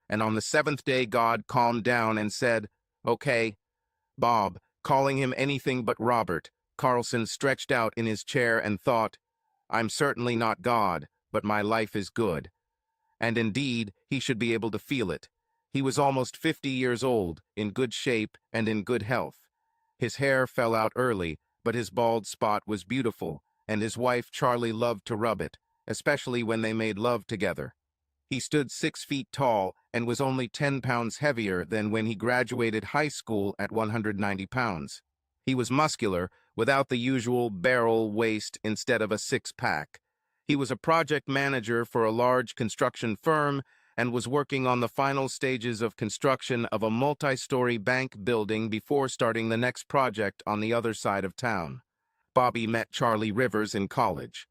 And on the seventh day, God calmed down and said, "Okay, Bob," calling him anything but Robert. Carlson stretched out in his chair and thought, "I'm certainly not God, but my life is good." And indeed, he should be able to feel it. He was almost 50 years old, in good shape and in good health. His hair fell out early, but his bald spot was beautiful, and his wife Charlie loved to rub it, especially when they made love together. He stood 6 feet tall and was only 10 pounds heavier than when he graduated high school at 190 pounds. He was muscular, without the usual barrel waist instead of a six-pack. He was a project manager for a large construction firm and was working on the final stages of construction of a multi-story bank building before starting the next project on the other side of town. Bobby met Charlie Rivers in college.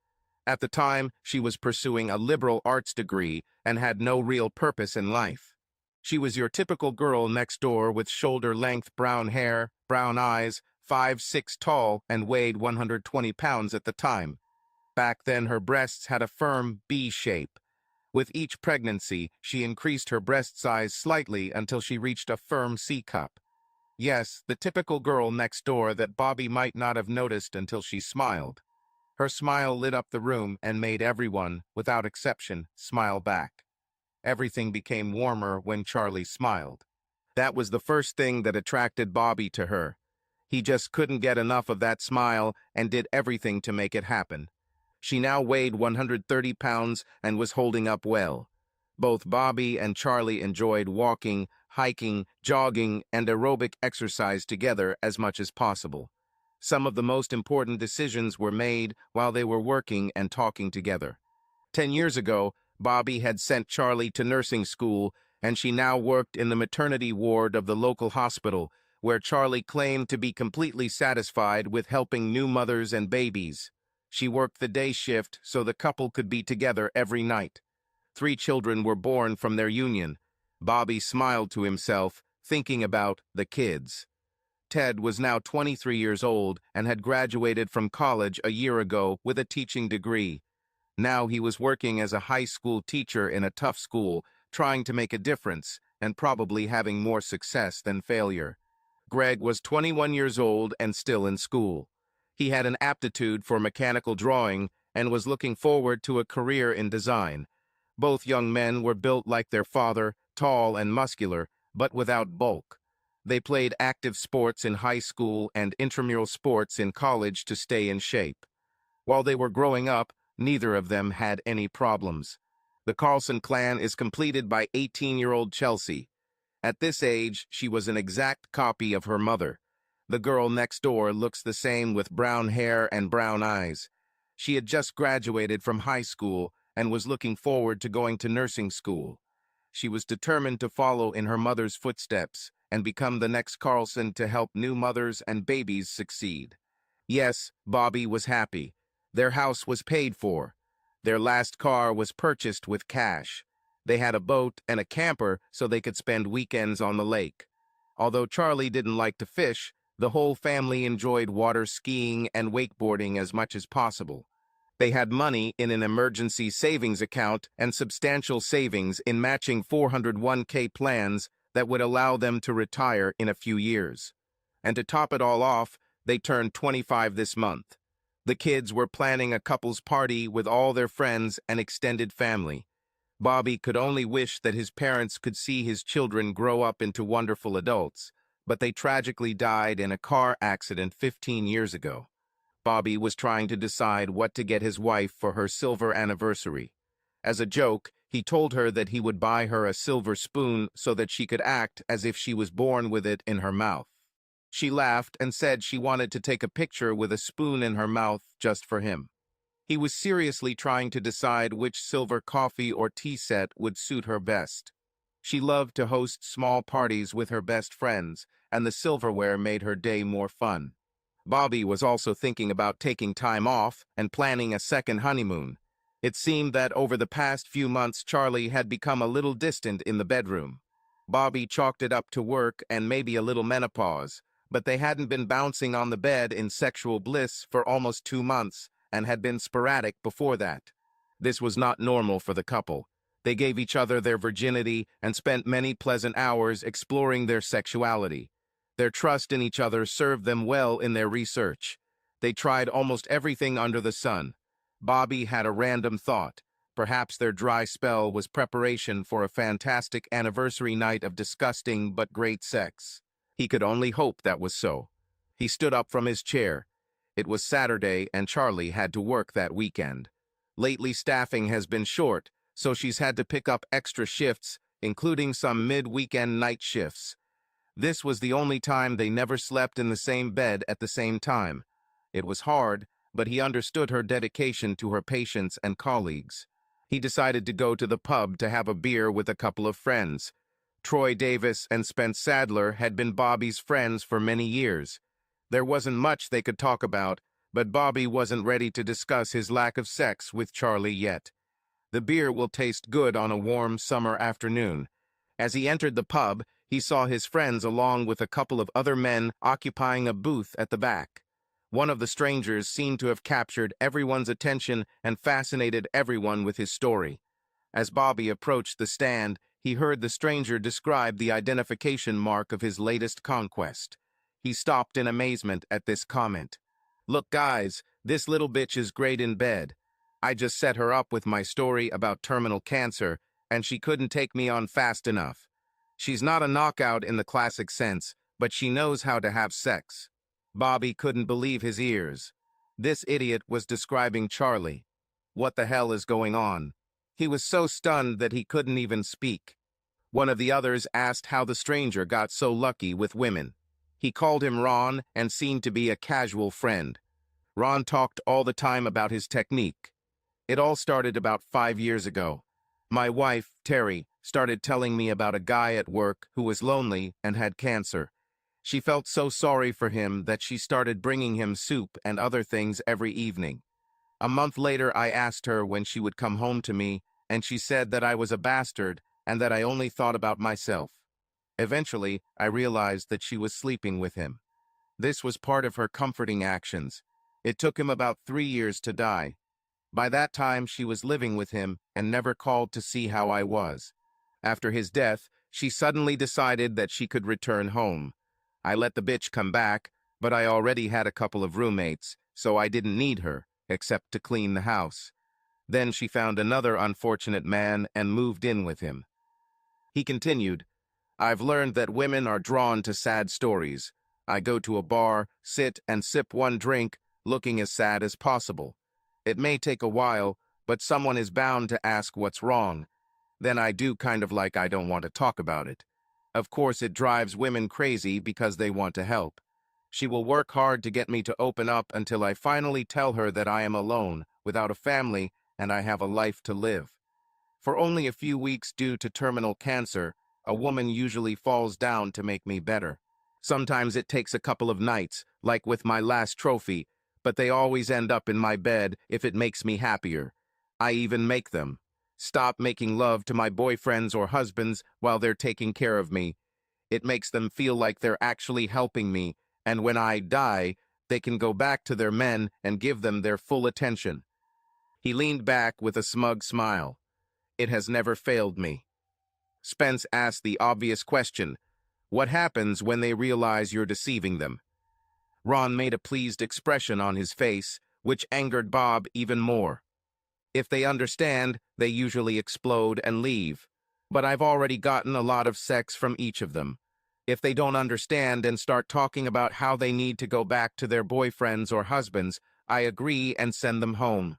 At the time, she was pursuing a liberal arts degree and had no real purpose in life. She was your typical girl next door with shoulder-length brown hair, brown eyes, 5'6" tall, and weighed 120 pounds at the time. Back then, her breasts had a firm B shape. With each pregnancy, she increased her breast size slightly until she reached a firm C cup. Yes, the typical girl next door that Bobby might not have noticed until she smiled. Her smile lit up the room and made everyone, without exception, smile back. Everything became warmer when Charlie smiled. That was the first thing that attracted Bobby to her. He just couldn't get enough of that smile and did everything to make it happen. She now weighed 130 pounds and was holding up well. Both Bobby and Charlie enjoyed walking, hiking, jogging, and aerobic exercise together as much as possible. Some of the most important decisions were made while they were working and talking together. 10 years ago, Bobby had sent Charlie to nursing school, and she now worked in the maternity ward of the local hospital, where Charlie claimed to be completely satisfied with helping new mothers and babies. She worked the day shift so the couple could be together every night. 3 children were born from their union. Bobby smiled to himself, thinking about the kids. Ted was now 23 years old and had graduated from college a year ago with a teaching degree. Now he was working as a high school teacher in a tough school, trying to make a difference and probably having more success than failure. Greg was 21 years old and still in school. He had an aptitude for mechanical drawing and was looking forward to a career in design. Both young men were built like their father, tall and muscular, but without bulk. They played active sports in high school and intramural sports in college to stay in shape. While they were growing up, neither of them had any problems. The Carlson clan is completed by 18-year-old Chelsea. At this age, she was an exact copy of her mother. The girl next door looks the same with brown hair and brown eyes. She had just graduated from high school and was looking forward to going to nursing school. She was determined to follow in her mother's footsteps and become the next Carlson to help new mothers and babies succeed. Yes, Bobby was happy. Their house was paid for. Their last car was purchased with cash. They had a boat and a camper so they could spend weekends on the lake. Although Charlie didn't like to fish, the whole family enjoyed water skiing and wakeboarding as much as possible. They had money in an emergency savings account and substantial savings in matching 401k plans that would allow them to retire in a few years. And to top it all off, they turned 25 this month. The kids were planning a couple's party with all their friends and extended family. Bobby could only wish that his parents could see his children grow up into wonderful adults, but they tragically died in a car accident 15 years ago. Bobby was trying to decide what to get his wife for her silver anniversary. As a joke, he told her that he would buy her a silver spoon so that she could act as if she was born with it in her mouth. She laughed and said she wanted to take a picture with a spoon in her mouth just for him. He was seriously trying to decide which silver coffee or tea set would suit her best. She loved to host small parties with her best friends, and the silverware made her day more fun. Bobby was also thinking about taking time off and planning a second honeymoon. It seemed that over the past few months Charlie had become a little distant in the bedroom. Bobby chalked it up to work and maybe a little menopause, but they hadn't been bouncing on the bed in sexual bliss for almost 2 months and had been sporadic before that. This was not normal for the couple. They gave each other their virginity and spent many pleasant hours exploring their sexuality. Their trust in each other served them well in their research. They tried almost everything under the sun. Bobby had a random thought. Perhaps their dry spell was preparation for a fantastic anniversary night of disgusting but great sex. He could only hope that was so. He stood up from his chair. It was Saturday and Charlie had to work that weekend. Lately staffing has been short, so she's had to pick up extra shifts, including some mid-weekend night shifts. This was the only time they never slept in the same bed at the same time. It was hard, but he understood her dedication to her patients and colleagues. He decided to go to the pub to have a beer with a couple of friends. Troy Davis and Spence Sadler had been Bobby's friends for many years. There wasn't much they could talk about, but Bobby wasn't ready to discuss his lack of sex with Charlie yet. The beer will taste good on a warm summer afternoon. As he entered the pub, he saw his friends along with a couple of other men occupying a booth at the back. One of the strangers seemed to have captured everyone's attention and fascinated everyone with his story. As Bobby approached the stand, he heard the stranger describe the identification mark of his latest conquest. He stopped in amazement at this comment. "Look, guys, this little bitch is great in bed. I just set her up with my story about terminal cancer, and she couldn't take me on fast enough. She's not a knockout in the classic sense, but she knows how to have sex." Bobby couldn't believe his ears. This idiot was describing Charlie. What the hell is going on? He was so stunned that he couldn't even speak. One of the others asked how the stranger got so lucky with women. He called him Ron and seemed to be a casual friend. Ron talked all the time about his technique. It all started about 5 years ago. My wife, Terry, started telling me about a guy at work who was lonely and had cancer. She felt so sorry for him that she started bringing him soup and other things every evening. A month later, I asked her when she would come home to me, and she said that I was a bastard and that I only thought about myself. Eventually, I realized that she was sleeping with him. This was part of her comforting actions. It took him about 3 years to die. By that time, she was living with him and never called to see how I was. After his death, she suddenly decided that she could return home. I let the bitch come back, but I already had a couple of roommates, so I didn't need her, except to clean the house. Then she found another unfortunate man and moved in with him. He continued, "I've learned that women are drawn to sad stories. I go to a bar, sit and sip one drink, looking as sad as possible. It may take a while, but someone is bound to ask what's wrong. Then I do kind of like I don't want to talk about it. Of course, it drives women crazy because they want to help. She will work hard to get me to open up until I finally tell her that I am alone, without a family, and I have a life to live. For only a few weeks due to terminal cancer, a woman usually falls down to make me better. Sometimes it takes a couple of nights, like with my last trophy, but they always end up in my bed if it makes me happier. I even make them stop making love to my boyfriends or husbands while they're taking care of me. It makes them feel like they're actually helping me, and when I die, they can go back to their men and give them their full attention." He leaned back with a smug smile. "It has never failed me." Spence asked the obvious question, "What happens when they realize you're deceiving them?" Ron made a pleased expression on his face, which angered Bob even more. "If they understand, they usually explode and leave. But I've already gotten a lot of sex from each of them. If they don't understand and start talking about how they need to go back to their boyfriends or husbands, I agree and send them home.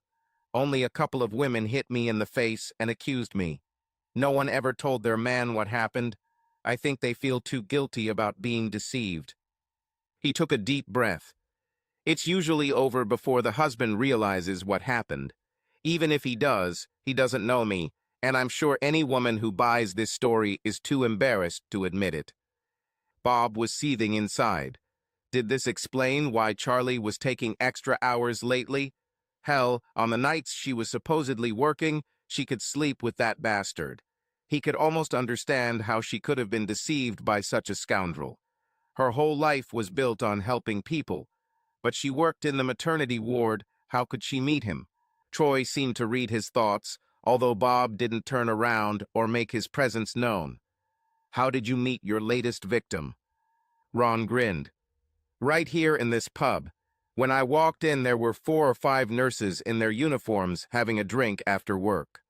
Only a couple of women hit me in the face and accused me. No one ever told their man what happened. I think they feel too guilty about being deceived." He took a deep breath. "It's usually over before the husband realizes what happened. Even if he doesn't know me, and I'm sure any woman who buys this story is too embarrassed to admit it." Bob was seething inside. Did this explain why Charlie was taking extra hours lately? Hell, on the nights she was supposedly working, she could sleep with that bastard. He could almost understand how she could have been deceived by such a scoundrel. Her whole life was built on helping people. But she worked in the maternity ward. How could she meet him? Troy seemed to read his thoughts. although Bob didn't turn around or make his presence known. "How did you meet your latest victim?" Ron grinned. "Right here in this pub. When I walked in, there were 4 or 5 nurses in their uniforms having a drink after work.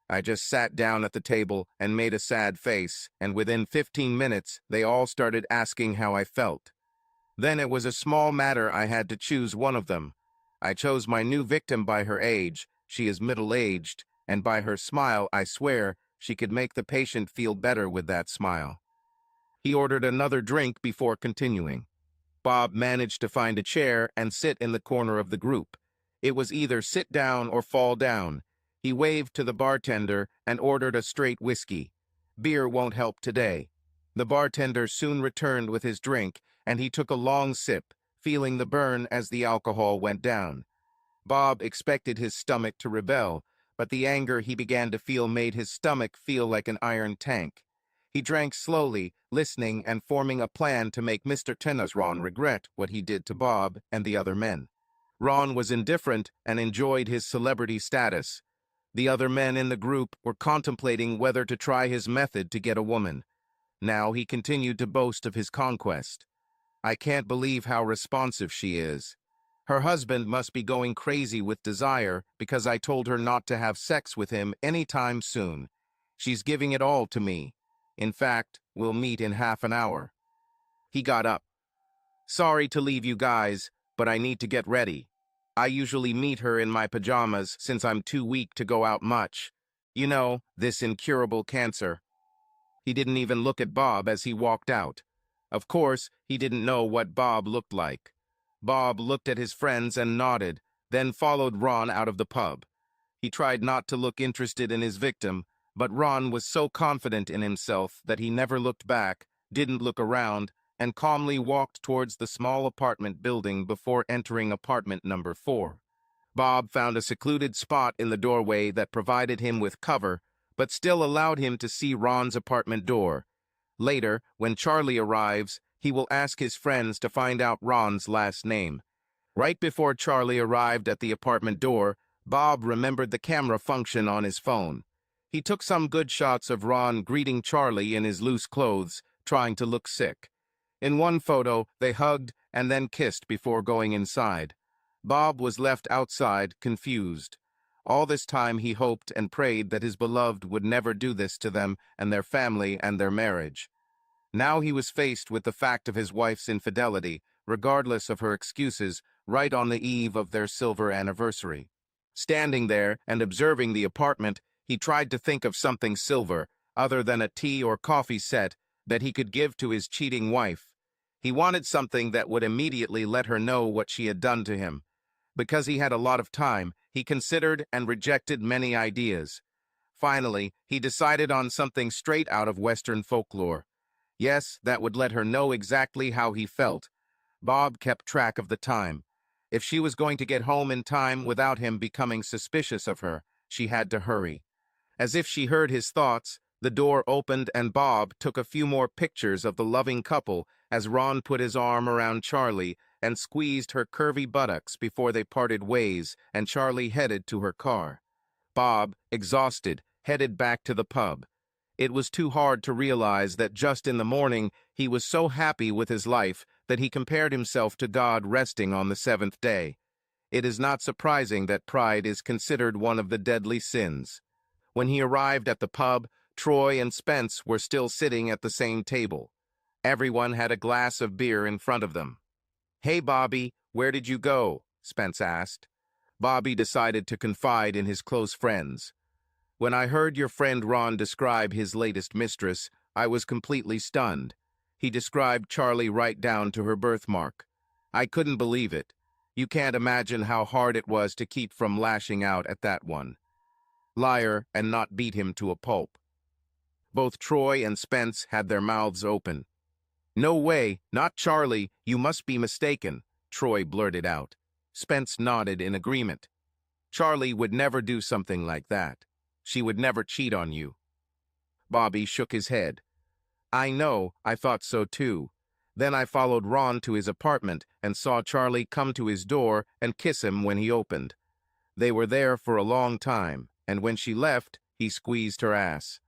I just sat down at the table and made a sad face, and within 15 minutes, they all started asking how I felt. Then it was a small matter. I had to choose one of them. I chose my new victim by her age. She is middle-aged, and by her smile, I swear, she could make the patient feel better with that smile." He ordered another drink before continuing. Bob managed to find a chair and sit in the corner of the group. It was either sit down or fall down. He waved to the bartender and ordered a straight whiskey. "Beer won't help today." The bartender soon returned with his drink, and he took a long sip, feeling the burn as the alcohol went down. Bob expected his stomach to rebel, but the anger he began to feel made his stomach feel like an iron tank. He drank slowly, listening and forming a plan to make Mr. Ron regret what he did to Bob and the other men. Ron was indifferent and enjoyed his celebrity status. The other men in the group were contemplating whether to try his method to get a woman. Now he continued to boast of his conquest. "I can't believe how responsive she is. Her husband must be going crazy with desire because I told her not to have sex with him anytime soon. She's giving it all to me. In fact, we'll meet in half an hour." He got up. "Sorry to leave you guys, but I need to get ready. I usually meet her in my pajamas since I'm too weak to go out much. You know, this incurable cancer." He didn't even look at Bob as he walked out. Of course, he didn't know what Bob looked like. Bob looked at his friends and nodded, then followed Ron out of the pub. He tried not to look interested in his victim, but Ron was so confident in himself that he never looked back, didn't look around, and calmly walked towards the small apartment building before entering apartment number 4. Bob found a secluded spot in the doorway that provided him with cover, but still allowed him to see Ron's apartment door. Later, when Charlie arrives, he will ask his friends to find out Ron's last name. Right before Charlie arrived at the apartment door, Bob remembered the camera function on his phone. He took some good shots of Ron greeting Charlie in his loose clothes, trying to look sick. In one photo, they hugged and then kissed before going inside. Bob was left outside, confused. All this time he hoped and prayed that his beloved would never do this to them and their family and their marriage. Now he was faced with the fact of his wife's infidelity, regardless of her excuses, right on the eve of their silver anniversary. Standing there and observing the apartment, he tried to think of something silver, other than a tea or coffee set, that he could give to his cheating wife. He wanted something that would immediately let her know what she had done to him. Because he had a lot of time, he considered and rejected many ideas. Finally, he decided on something straight out of Western folklore. Yes, that would let her know exactly how he felt. Bob kept track of the time. If she was going to get home in time without him becoming suspicious of her, she had to hurry. As if she heard his thoughts, the door opened and Bob took a few more pictures of the loving couple as Ron put his arm around Charlie and squeezed her curvy buttocks before they parted ways and Charlie headed to her car. Bob, exhausted, headed back to the pub. It was too hard to realize that just in the morning he was so happy with his life that he compared himself to God resting on the 7th day. It is not surprising that pride is considered one of the deadly sins. When he arrived at the pub, Troy and Spence were still sitting at the same table. Everyone had a glass of beer in front of them. "Hey, Bobby, where did you go?" Spence asked. Bobby decided to confide in his close friends. "When I heard your friend Ron describe his latest mistress, I was completely stunned. He described Charlie right down to her birthmark. I couldn't believe it. You can't imagine how hard it was to keep from lashing out at that one. Liar, and not beat him to a pulp." Both Troy and Spence had their mouths open. "No way, not Charlie, you must be mistaken," Troy blurted out. Spence nodded in agreement. "Charlie would never do something like that. She would never cheat on you." Bobby shook his head. "I know, I thought so too. Then I followed Ron to his apartment and saw Charlie come to his door and kiss him when he opened. They were there for a long time, and when she left, he squeezed her ass.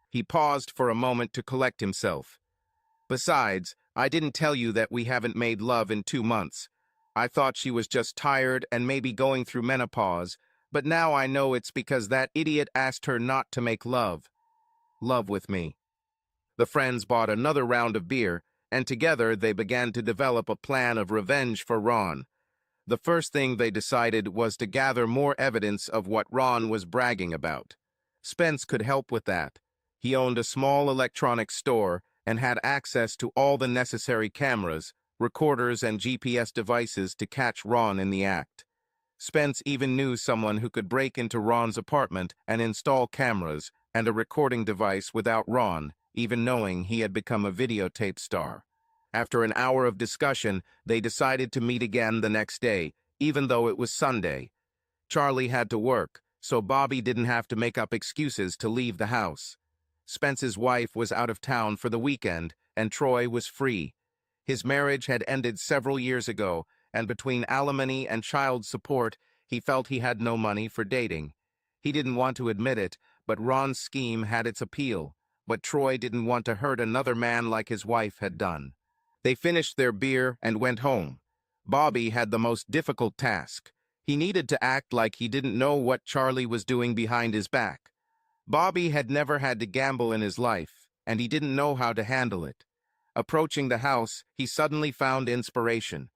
He paused for a moment to collect himself. Besides, I didn't tell you that we haven't made love in 2 months. I thought she was just tired and maybe going through menopause, but now I know it's because that idiot asked her not to make love. Love with me. The friends bought another round of beer, and together they began to develop a plan of revenge for Ron. The first thing they decided was to gather more evidence of what Ron was bragging about. Spence could help with that. He owned a small electronics store and had access to all the necessary cameras, recorders, and GPS devices to catch Ron in the act. Spence even knew someone who could break into Ron's apartment and install cameras and a recording device without Ron even knowing he had become a videotape star. After an hour of discussion, they decided to meet again the next day, even though it was Sunday. Charlie had to work, so Bobby didn't have to make up excuses to leave the house. Spence's wife was out of town for the weekend, and Troy was free. His marriage had ended several years ago, and between alimony and child support, he felt he had no money for dating. He didn't want to admit it, but Ron's scheme had its appeal. But Troy didn't want to hurt another man like his wife had done. They finished their beer and went home. Bobby had the most difficult task. He needed to act like he didn't know what Charlie was doing behind his back. Bobby had never had to gamble in his life, and he didn't know how to handle it. Approaching the house, he suddenly found inspiration.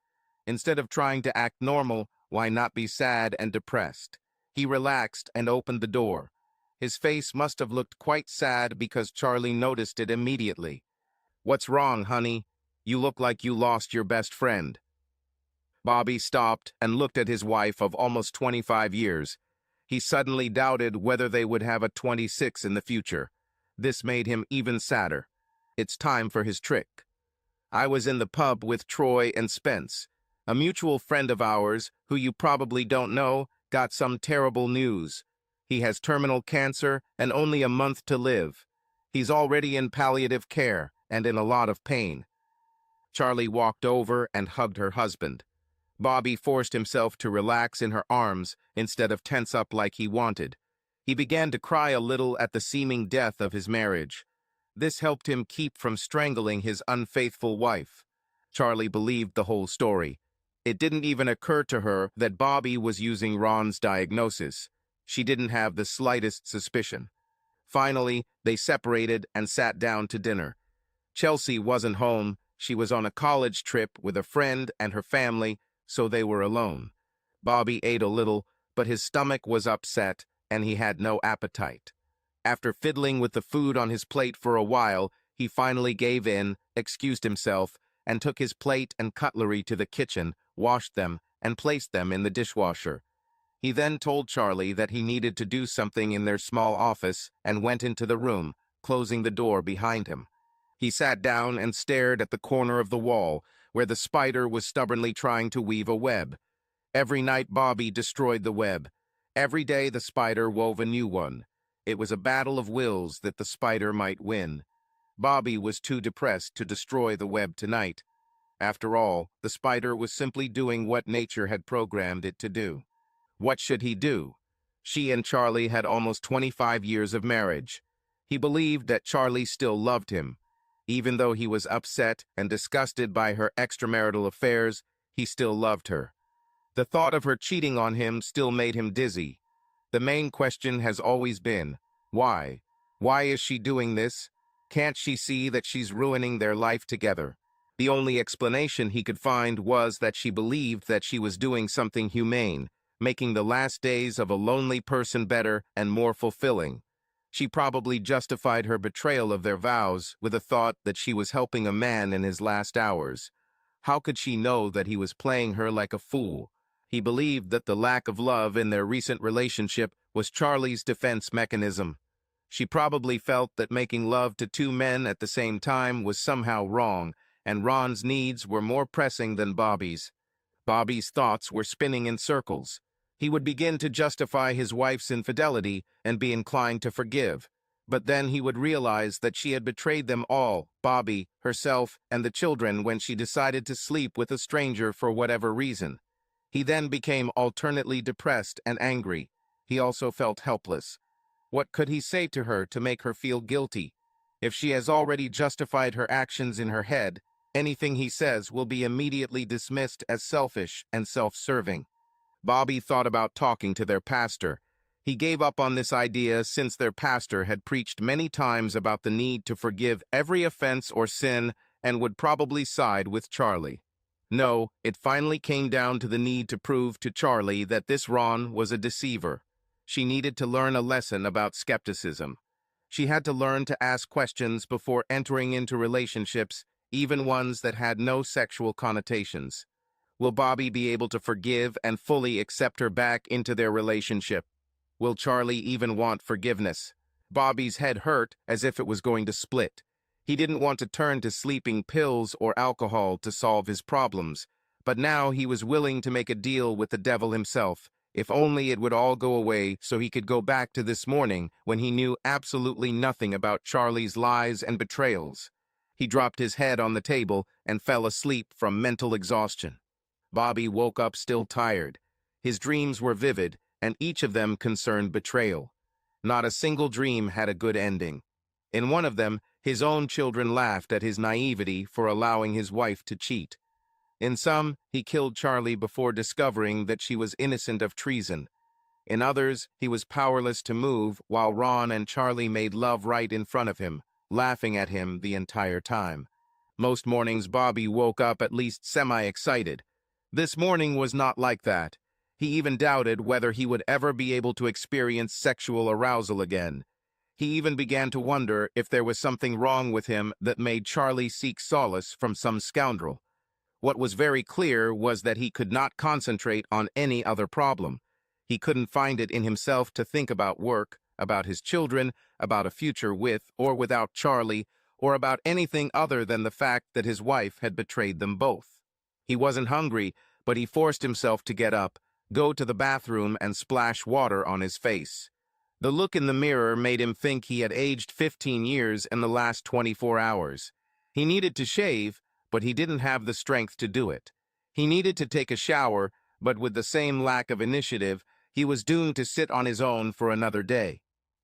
Instead of trying to act normal, why not be sad and depressed? He relaxed and opened the door. His face must have looked quite sad because Charlie noticed it immediately. "What's wrong, honey? You look like you lost your best friend." Bobby stopped and looked at his wife of almost 25 years. He suddenly doubted whether they would have a 26 in the future. This made him even sadder. It's time for his trick. "I was in the pub with Troy and Spence. A mutual friend of ours, who you probably don't know, got some terrible news. He has terminal cancer and only a month to live. He's already in palliative care and in a lot of pain." Charlie walked over and hugged her husband. Bobby forced himself to relax in her arms instead of tense up like he wanted. He began to cry a little at the seeming death of his marriage. This helped him keep from strangling his unfaithful wife. Charlie believed the whole story. It didn't even occur to her that Bobby was using Ron's diagnosis. She didn't have the slightest suspicion. Finally, they separated and sat down to dinner. Chelsea wasn't home. She was on a college trip with a friend and her family, so they were alone. Bobby ate a little, but his stomach was upset and he had no appetite. After fiddling with the food on his plate for a while, he finally gave in, excused himself, and took his plate and cutlery to the kitchen, washed them, and placed them in the dishwasher. He then told Charlie that he needed to do something in their small office and went into the room, closing the door behind him. He sat down and stared at the corner of the wall, where the spider was stubbornly trying to weave a web. Every night Bobby destroyed the web. Every day the spider wove a new one. It was a battle of wills that the spider might win. Bobby was too depressed to destroy the web tonight. After all, the spider was simply doing what nature had programmed it to do. What should he do? She and Charlie had almost 25 years of marriage. He believed that Charlie still loved him. Even though he was upset and disgusted by her extramarital affairs, he still loved her. The thought of her cheating on him still made him dizzy. The main question has always been, why? Why is she doing this? Can't she see that she's ruining their life together? The only explanation he could find was that she believed that she was doing something humane, making the last days of a lonely person better and more fulfilling. She probably justified her betrayal of their vows with the thought that she was helping a man in his last hours. How could she know that he was playing her like a fool? He believed that the lack of love in their recent relationship was Charlie's defense mechanism. She probably felt that making love to two men at the same time was somehow wrong, and Ron's needs were more pressing than Bobby's. Bobby's thoughts were spinning in circles. He would begin to justify his wife's infidelity and be inclined to forgive. But then he would realize that she had betrayed them all, Bobby, herself, and the children, when she decided to sleep with a stranger for whatever reason. He then became alternately depressed and angry. he also felt helpless. What could he say to her to make her feel guilty? If she has already justified her actions in her head, anything he says will be immediately dismissed as selfish and self-serving. Bobby thought about talking to their pastor. He gave up on this idea since their pastor had preached many times about the need to forgive every offense or sin and would probably side with Charlie. No, it finally came down to the need to prove to Charlie that this Ron was a deceiver. She needed to learn a lesson about skepticism. She had to learn to ask questions before entering into relationships, even ones that had no sexual connotations. Will Bobby be able to forgive and fully accept her back into their relationship? Will Charlie even want forgiveness? Bobby's head hurt as if it was going to split. He didn't want to turn to sleeping pills or alcohol to solve his problems, but now he was willing to make a deal with the devil himself, if only it would all go away so he could go back to this morning when he knew absolutely nothing about Charlie's lies and betrayals. He dropped his head on the table and fell asleep from mental exhaustion. Bobby woke up still tired. His dreams were vivid, and each of them concerned betrayal. Not a single dream had a good ending. In one of them, his own children laughed at his naivety for allowing his wife to cheat. In some, he killed Charlie before discovering that she was innocent of treason. In others, he was powerless to move while Ron and Charlie made love right in front of him, laughing at him the entire time. Most mornings, Bobby woke up at least semi-excited. This morning was not like that. He even doubted whether he would ever be able to experience sexual arousal again. He even began to wonder if there was something wrong with him that made Charlie seek solace from some scoundrel. What was very clear was that he could not concentrate on any other problem. He couldn't find it in himself to think about work, about his children, about a future with or without Charlie, or about anything other than the fact that his wife had betrayed them both. He wasn't hungry, but he forced himself to get up, go to the bathroom, and splash water on his face. The look in the mirror made him think he had aged 15 years in the last 24 hours. He needed to shave, but he didn't have the strength to do it. He needed to take a shower, but with the same lack of initiative, he was doomed to sit on his own for another day.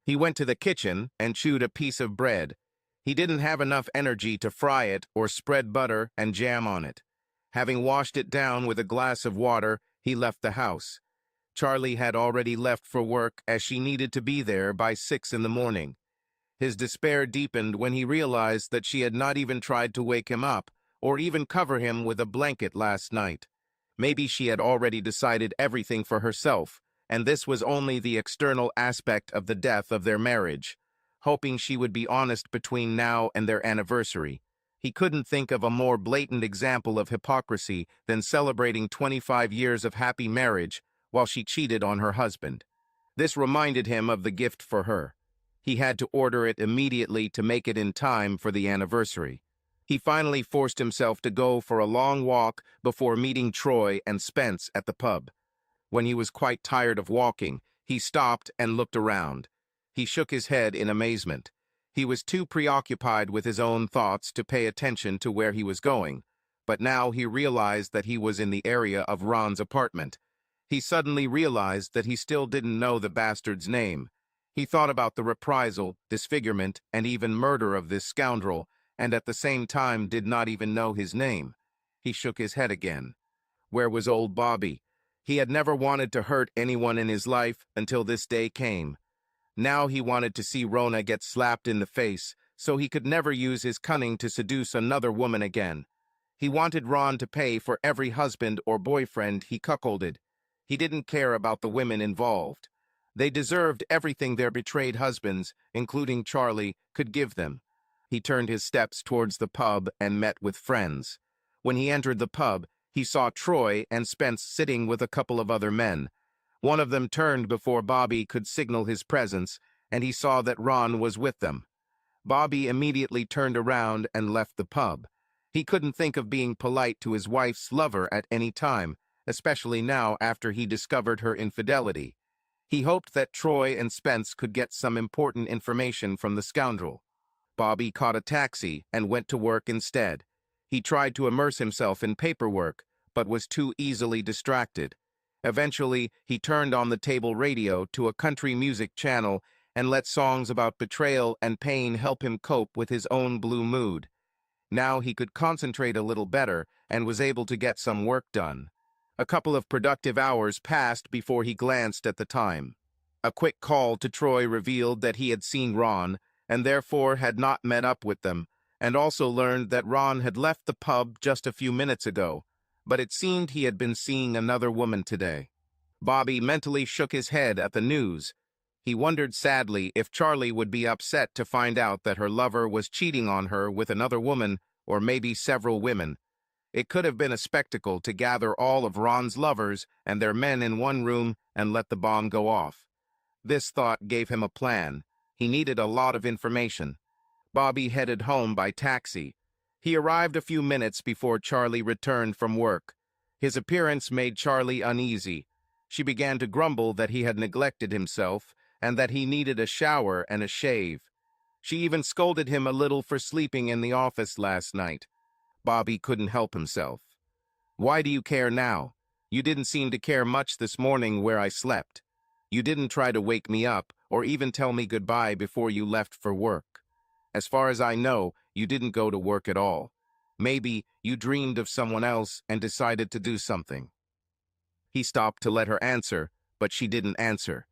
He went to the kitchen and chewed a piece of bread. He didn't have enough energy to fry it or spread butter and jam on it. Having washed it down with a glass of water, he left the house. Charlie had already left for work as she needed to be there by 6 in the morning. His despair deepened when he realized that she had not even tried to wake him up or even cover him with a blanket last night. Maybe she had already decided everything for herself, and this was only the external aspect of the death of their marriage, hoping she would be honest between now and their anniversary. He couldn't think of a more blatant example of hypocrisy than celebrating 25 years of happy marriage while she cheated on her husband. This reminded him of the gift for her. He had to order it immediately to make it in time for the anniversary. He finally forced himself to go for a long walk before meeting Troy and Spence at the pub. When he was quite tired of walking, he stopped and looked around. He shook his head in amazement. He was too preoccupied with his own thoughts to pay attention to where he was going, but now he realized that he was in the area of Ron's apartment. He suddenly realized that he still didn't know the bastard's name. He thought about the reprisal, disfigurement, and even murder of this scoundrel, and at the same time did not even know his name. He shook his head again. Where was old Bobby? He had never wanted to hurt anyone in his life until this day came. Now he wanted to see Rona get slapped in the face, so he could never use his cunning to seduce another woman again. He wanted Ron to pay for every husband or boyfriend he cuckolded. He didn't care about the women involved. They deserved everything their betrayed husbands, including Charlie, could give them. He turned his steps towards the pub and met with friends. When he entered the pub, he saw Troy and Spence sitting with a couple of other men. One of them turned before Bobby could signal his presence, and he saw that Ron was with them. Bobby immediately turned around and left the pub. He couldn't think of being polite to his wife's lover at any time, especially now after he discovered her infidelity. He hoped that Troy and Spence could get some important information from the scoundrel. Bobby caught a taxi and went to work instead. He tried to immerse himself in paperwork, but was too easily distracted. Eventually, he turned on the table radio to a country music channel and let songs about betrayal and pain help him cope with his own blue mood. Now he could concentrate a little better and was able to get some work done. A couple of productive hours passed before he glanced at the time. A quick call to Troy revealed that he had seen Ron, and therefore had not met up with them, and also learned that Ron had left the pub just a few minutes ago, but it seemed he had been seeing another woman today. Bobby mentally shook his head at the news. He wondered sadly if Charlie would be upset to find out that her lover was cheating on her with another woman, or maybe several women. It could have been a spectacle to gather all of Ron's lovers and their men in one room and let the bomb go off. This thought gave him a plan. He needed a lot of information. Bobby headed home by taxi. He arrived a few minutes before Charlie returned from work. His appearance made Charlie uneasy. She began to grumble that he had neglected himself and that he needed a shower and a shave. She even scolded him a little for sleeping in the office last night. Bobby couldn't help himself. "Why do you care now? You didn't seem to care much this morning where I slept. You didn't try to wake me up or even tell me goodbye before you left for work. As far as I know, you didn't go to work at all. Maybe you dreamed of someone else and decided to do something." He stopped to let her answer, but she didn't answer.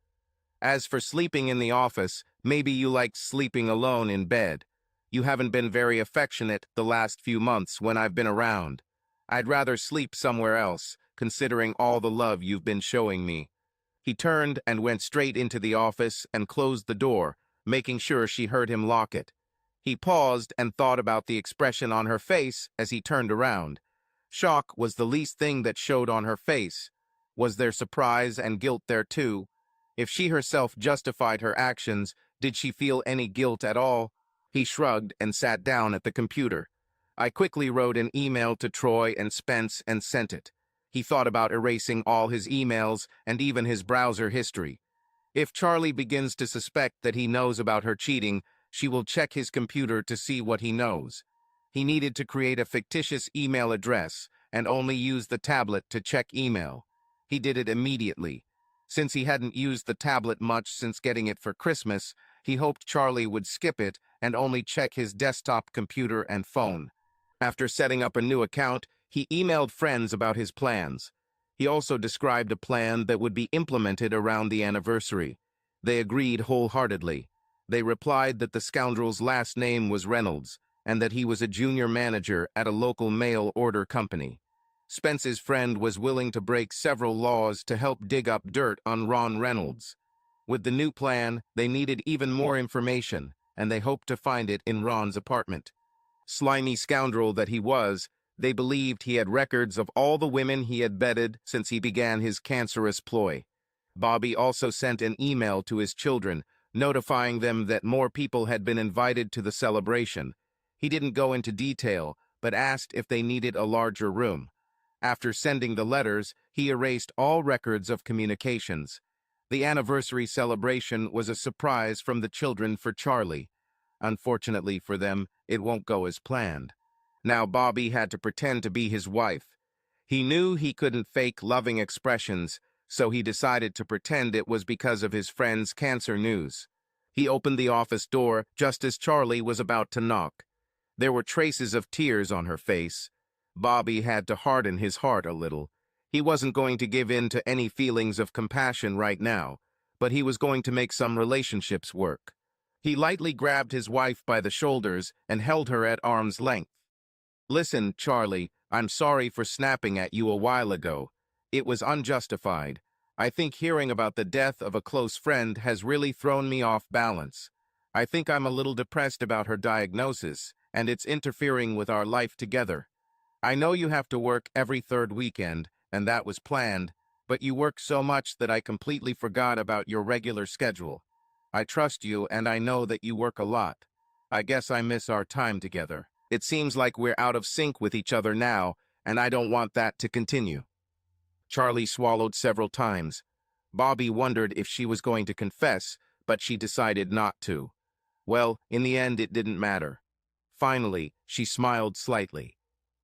"As for sleeping in the office, maybe you liked sleeping alone in bed. You haven't been very affectionate the last few months when I've been around. I'd rather sleep somewhere else, considering all the love you've been showing me." He turned and went straight into the office and closed the door, making sure she heard him lock it. He paused and thought about the expression on her face as he turned around. Shock was the least thing that showed on her face. Was there surprise and guilt there too? If she herself justified her actions, did she feel any guilt at all? He shrugged and sat down at the computer. I quickly wrote an email to Troy and Spence and sent it. He thought about erasing all his emails and even his browser history. If Charlie begins to suspect that he knows about her cheating, she will check his computer to see what he knows. He needed to create a fictitious email address and only use the tablet to check email. He did it immediately. Since he hadn't used the tablet much since getting it for Christmas, he hoped Charlie would skip it and only check his desktop computer and phone. After setting up a new account, he emailed friends about his plans. He also described a plan that would be implemented around the anniversary. They agreed wholeheartedly. They replied that the scoundrel's last name was Reynolds, and that he was a junior manager at a local mail order company. Spence's friend was willing to break several laws to help dig up dirt on Ron Reynolds. With the new plan, they needed even more information, and they hoped to find it in Ron's apartment. Slimy scoundrel that he was, they believed he had records of all the women he had bedded since he began his cancerous ploy. Bobby also sent an email to his children, notifying them that more people had been invited to the celebration. He didn't go into detail, but asked if they needed a larger room. After sending the letters, he erased all records of communications. The anniversary celebration was a surprise from the children for Charlie. Unfortunately for them, it won't go as planned. Now Bobby had to pretend to be his wife. He knew he couldn't fake loving expressions, so he decided to pretend it was because of his friend's cancer news. He opened the office door just as Charlie was about to knock. There were traces of tears on her face. Bobby had to harden his heart a little. He wasn't going to give in to any feelings of compassion right now, but he was going to make some relationships work. He lightly grabbed his wife by the shoulders and held her at arm's length. "Listen, Charlie, I'm sorry for snapping at you a while ago. It was unjustified. I think hearing about the death of a close friend has really thrown me off balance. I think I'm a little depressed about her diagnosis, and it's interfering with our life together. I know you have to work every third weekend, and that was planned, but you work so much that I completely forgot about your regular schedule. I trust you, and I know that you work a lot. I guess I miss our time together. It seems like we're out of sync with each other now, and I don't want that to continue." Charlie swallowed several times. Bobby wondered if she was going to confess, but she decided not to. Well, in the end, it didn't matter. Finally, she smiled slightly.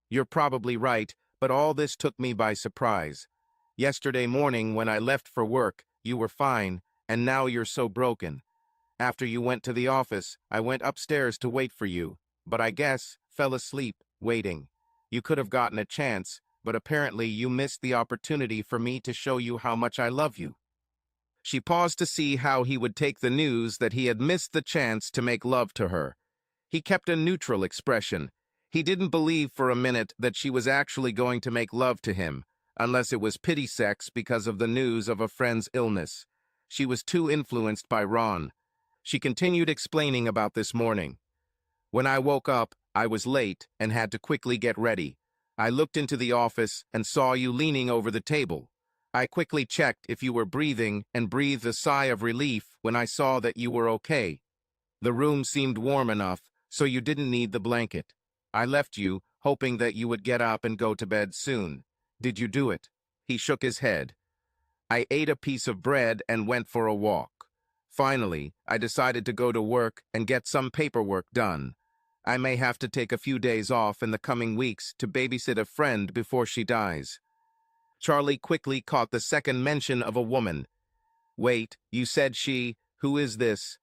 "You're probably right, but all this took me by surprise. Yesterday morning when I left for work, you were fine, and now you're so broken. After you went to the office, I went upstairs to wait for you, but I guess fell asleep, waiting. You could have gotten a chance, but apparently you missed the opportunity for me to show you how much I love you. She paused to see how he would take the news that he had missed the chance to make love to her. He kept a neutral expression. He didn't believe for a minute that she was actually going to make love to him, unless it was pity sex because of the news of a friend's illness. She was too influenced by Ron. She continued explaining about this morning. When I woke up, I was late and had to quickly get ready. I looked into the office and saw you leaning over the table. I quickly checked if you were breathing and breathed a sigh of relief when I saw that you were okay. The room seemed warm enough, so you didn't need the blanket. I left you, hoping that you would get up and go to bed soon. Did you do it? He shook his head. I ate a piece of bread and went for a walk. Finally, I decided to go to work and get some paperwork done. I may have to take a few days off in the coming weeks to babysit a friend before she dies. Charlie quickly caught the second mention of a woman. Wait, you said she, who is this?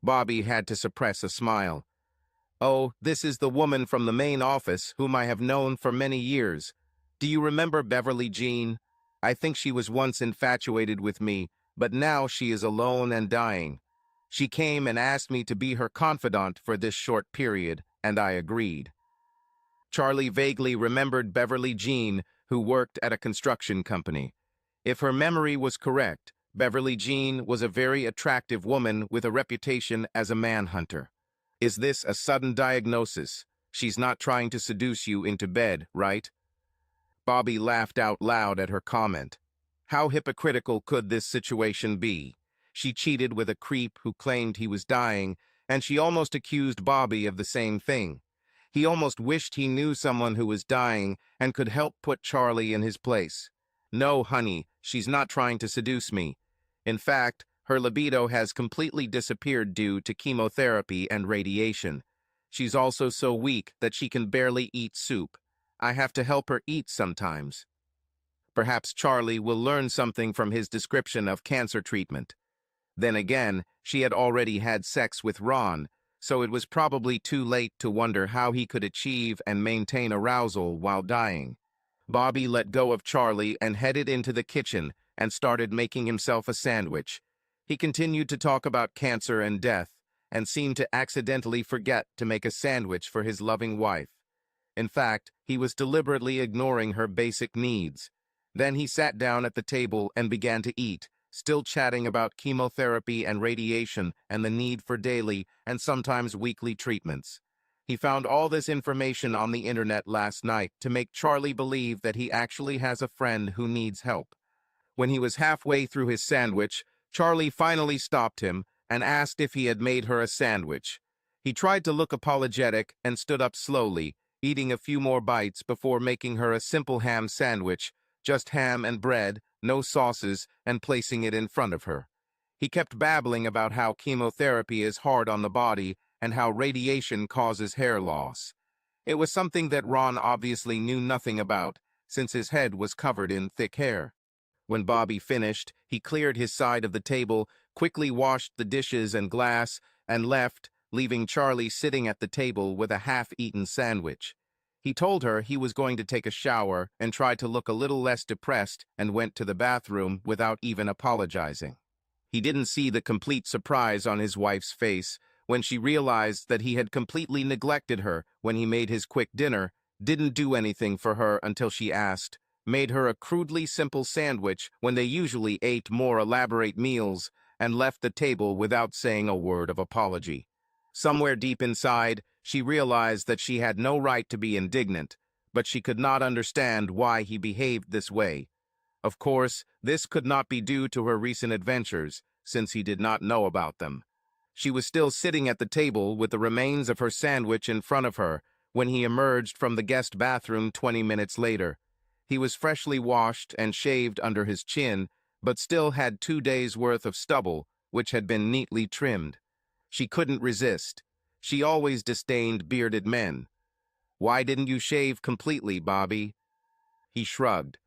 Bobby had to suppress a smile. Oh, this is the woman from the main office whom I have known for many years. Do you remember Beverly Jean? I think she was once infatuated with me, but now she is alone and dying. She came and asked me to be her confidant for this short period, and I agreed. Charlie vaguely remembered Beverly Jean, who worked at a construction company. If her memory was correct, Beverly Jean was a very attractive woman with a reputation as a manhunter. Is this a sudden diagnosis? She's not trying to seduce you into bed, right? Bobby laughed out loud at her comment. How hypocritical could this situation be? She cheated with a creep who claimed he was dying, and she almost accused Bobby of the same thing. He almost wished he knew someone who was dying and could help put Charlie in his place. No, honey, she's not trying to seduce me. In fact, her libido has completely disappeared due to chemotherapy and radiation. She's also so weak that she can barely eat soup. I have to help her eat sometimes. Perhaps Charlie will learn something from his description of cancer treatment. Then again, she had already had sex with Ron, so it was probably too late to wonder how he could achieve and maintain arousal while dying. Bobby let go of Charlie and headed into the kitchen and started making himself a sandwich. He continued to talk about cancer and death, and seemed to accidentally forget to make a sandwich for his loving wife. In fact, he was deliberately ignoring her basic needs. Then he sat down at the table and began to eat, still chatting about chemotherapy and radiation and the need for daily and sometimes weekly treatments. He found all this information on the internet last night to make Charlie believe that he actually has a friend who needs help. When he was halfway through his sandwich, Charlie finally stopped him and asked if he had made her a sandwich. He tried to look apologetic and stood up slowly, eating a few more bites before making her a simple ham sandwich, just ham and bread, no sauces, and placing it in front of her. He kept babbling about how chemotherapy is hard on the body and how radiation causes hair loss. It was something that Ron obviously knew nothing about, since his head was covered in thick hair. When Bobby finished, he cleared his side of the table, quickly washed the dishes and glass, and left, leaving Charlie sitting at the table with a half-eaten sandwich. He told her he was going to take a shower and tried to look a little less depressed and went to the bathroom without even apologizing. He didn't see the complete surprise on his wife's face when she realized that he had completely neglected her when he made his quick dinner, didn't do anything for her until she asked, made her a crudely simple sandwich when they usually ate more elaborate meals, and left the table without saying a word of apology. Somewhere deep inside, she realized that she had no right to be indignant, but she could not understand why he behaved this way. Of course, this could not be due to her recent adventures, since he did not know about them. She was still sitting at the table with the remains of her sandwich in front of her when he emerged from the guest bathroom 20 minutes later. He was freshly washed and shaved under his chin, but still had 2 days' worth of stubble, which had been neatly trimmed. She couldn't resist. She always disdained bearded men. Why didn't you shave completely, Bobby? He shrugged.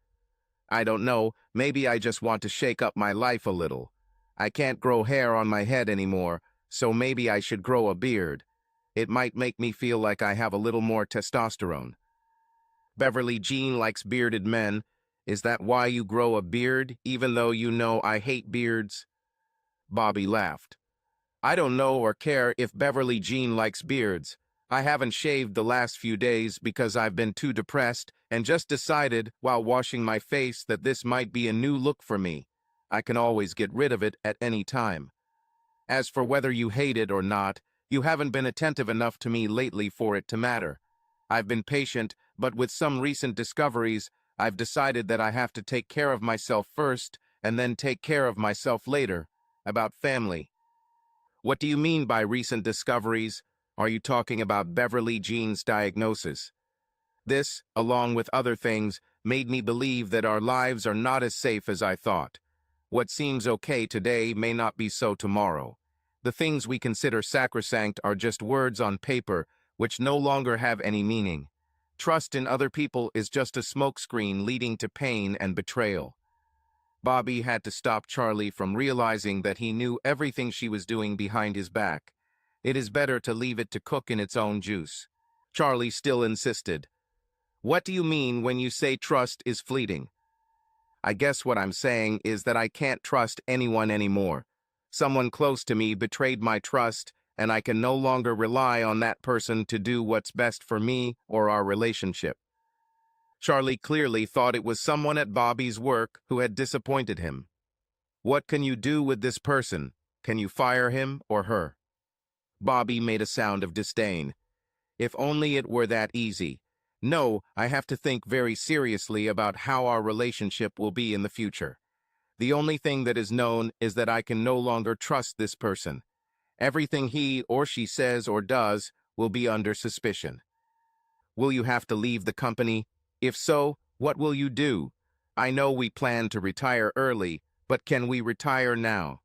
I don't know, maybe I just want to shake up my life a little. I can't grow hair on my head anymore, so maybe I should grow a beard. It might make me feel like I have a little more testosterone. Beverly Jean likes bearded men. Is that why you grow a beard, even though you know I hate beards? Bobby laughed. I don't know or care if Beverly Jean likes beards. I haven't shaved the last few days because I've been too depressed and just decided while washing my face that this might be a new look for me. I can always get rid of it at any time. As for whether you hate it or not, you haven't been attentive enough to me lately for it to matter. I've been patient, but with some recent discoveries, I've decided that I have to take care of myself first and then take care of myself later. About family. What do you mean by recent discoveries? Are you talking about Beverly Jean's diagnosis? This, along with other things, made me believe that our lives are not as safe as I thought. What seems okay today may not be so tomorrow. The things we consider sacrosanct are just words on paper, which no longer have any meaning. Trust in other people is just a smokescreen leading to pain and betrayal. Bobby had to stop Charlie from realizing that he knew everything she was doing behind his back. It is better to leave it to cook in its own juice. Charlie still insisted. What do you mean when you say trust is fleeting? I guess what I'm saying is that I can't trust anyone anymore. Someone close to me betrayed my trust, and I can no longer rely on that person to do what's best for me or our relationship. Charlie clearly thought it was someone at Bobby's work who had disappointed him. What can you do with this person? Can you fire him or her? Bobby made a sound of disdain. If only it were that easy. No, I have to think very seriously about how our relationship will be in the future. The only thing that is known is that I can no longer trust this person. Everything he or she says or does will be under suspicion. Will you have to leave the company? If so, what will you do? I know we plan to retire early, but can we retire now?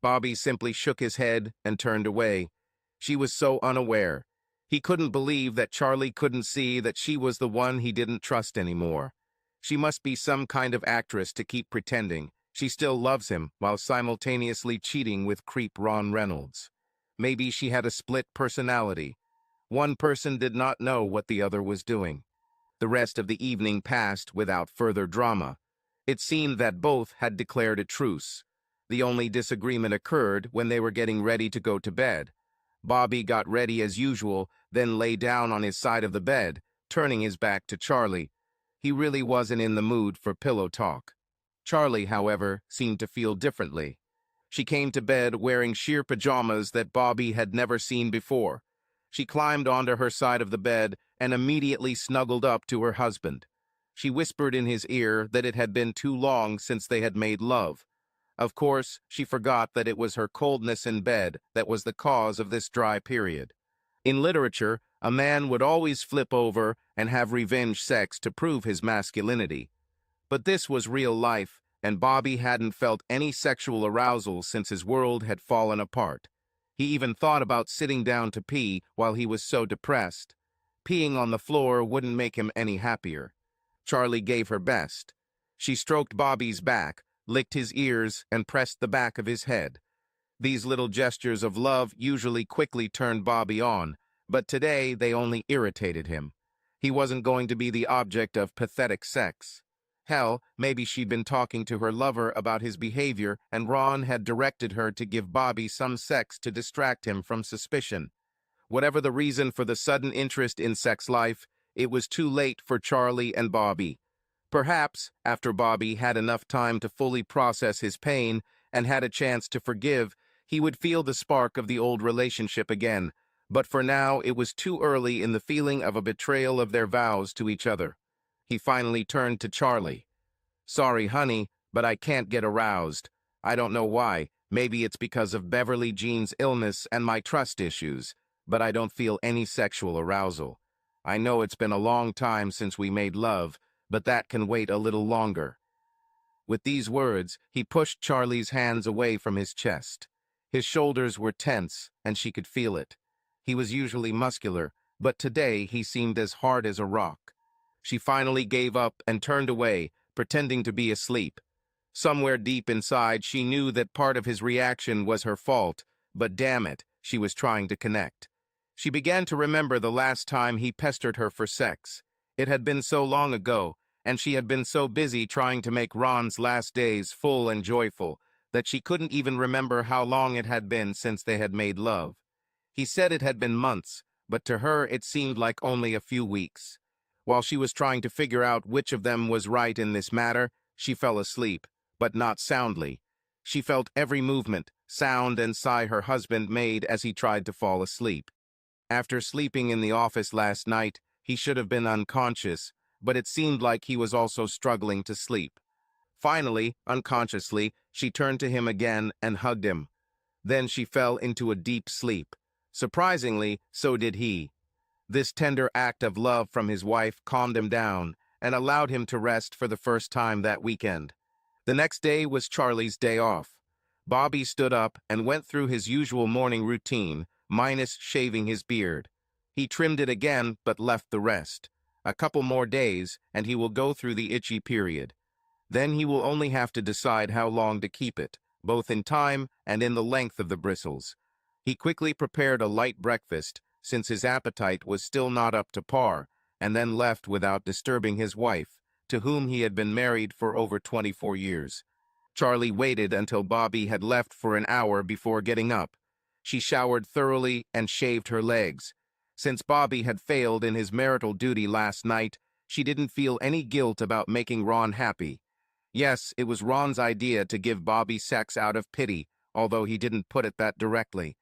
Bobby simply shook his head and turned away. She was so unaware. He couldn't believe that Charlie couldn't see that she was the one he didn't trust anymore. She must be some kind of actress to keep pretending she still loves him while simultaneously cheating with creep Ron Reynolds. Maybe she had a split personality. One person did not know what the other was doing. The rest of the evening passed without further drama. It seemed that both had declared a truce. The only disagreement occurred when they were getting ready to go to bed. Bobby got ready as usual, then lay down on his side of the bed, turning his back to Charlie. He really wasn't in the mood for pillow talk. Charlie, however, seemed to feel differently. She came to bed wearing sheer pajamas that Bobby had never seen before. She climbed onto her side of the bed and immediately snuggled up to her husband. She whispered in his ear that it had been too long since they had made love. Of course, she forgot that it was her coldness in bed that was the cause of this dry period. In literature, a man would always flip over and have revenge sex to prove his masculinity. But this was real life, and Bobby hadn't felt any sexual arousal since his world had fallen apart. He even thought about sitting down to pee while he was so depressed. Peeing on the floor wouldn't make him any happier. Charlie gave her best. She stroked Bobby's back, licked his ears, and pressed the back of his head. These little gestures of love usually quickly turned Bobby on, but today they only irritated him. He wasn't going to be the object of pathetic sex. Hell, maybe she'd been talking to her lover about his behavior and Ron had directed her to give Bobby some sex to distract him from suspicion. Whatever the reason for the sudden interest in sex life, it was too late for Charlie and Bobby. Perhaps, after Bobby had enough time to fully process his pain and had a chance to forgive, he would feel the spark of the old relationship again. But for now, it was too early in the feeling of a betrayal of their vows to each other. He finally turned to Charlie. Sorry, honey, but I can't get aroused. I don't know why. Maybe it's because of Beverly Jean's illness and my trust issues, but I don't feel any sexual arousal. I know it's been a long time since we made love, but that can wait a little longer. With these words, he pushed Charlie's hands away from his chest. His shoulders were tense, and she could feel it. He was usually muscular, but today he seemed as hard as a rock. She finally gave up and turned away, pretending to be asleep. Somewhere deep inside, she knew that part of his reaction was her fault, but damn it, she was trying to connect. She began to remember the last time he pestered her for sex. It had been so long ago, and she had been so busy trying to make Ron's last days full and joyful, that she couldn't even remember how long it had been since they had made love. He said it had been months, but to her it seemed like only a few weeks. While she was trying to figure out which of them was right in this matter, she fell asleep, but not soundly. She felt every movement, sound, and sigh her husband made as he tried to fall asleep. After sleeping in the office last night, he should have been unconscious, but it seemed like he was also struggling to sleep. Finally, unconsciously, she turned to him again and hugged him. Then she fell into a deep sleep. Surprisingly, so did he. This tender act of love from his wife calmed him down and allowed him to rest for the first time that weekend. The next day was Charlie's day off. Bobby stood up and went through his usual morning routine, minus shaving his beard. He trimmed it again, but left the rest. A couple more days, and he will go through the itchy period. Then he will only have to decide how long to keep it, both in time and in the length of the bristles. He quickly prepared a light breakfast, since his appetite was still not up to par, and then left without disturbing his wife, to whom he had been married for over 24 years. Charlie waited until Bobby had left for an hour before getting up. She showered thoroughly and shaved her legs. Since Bobby had failed in his marital duty last night, she didn't feel any guilt about making Ron happy. Yes, it was Ron's idea to give Bobby sex out of pity, although he didn't put it that directly.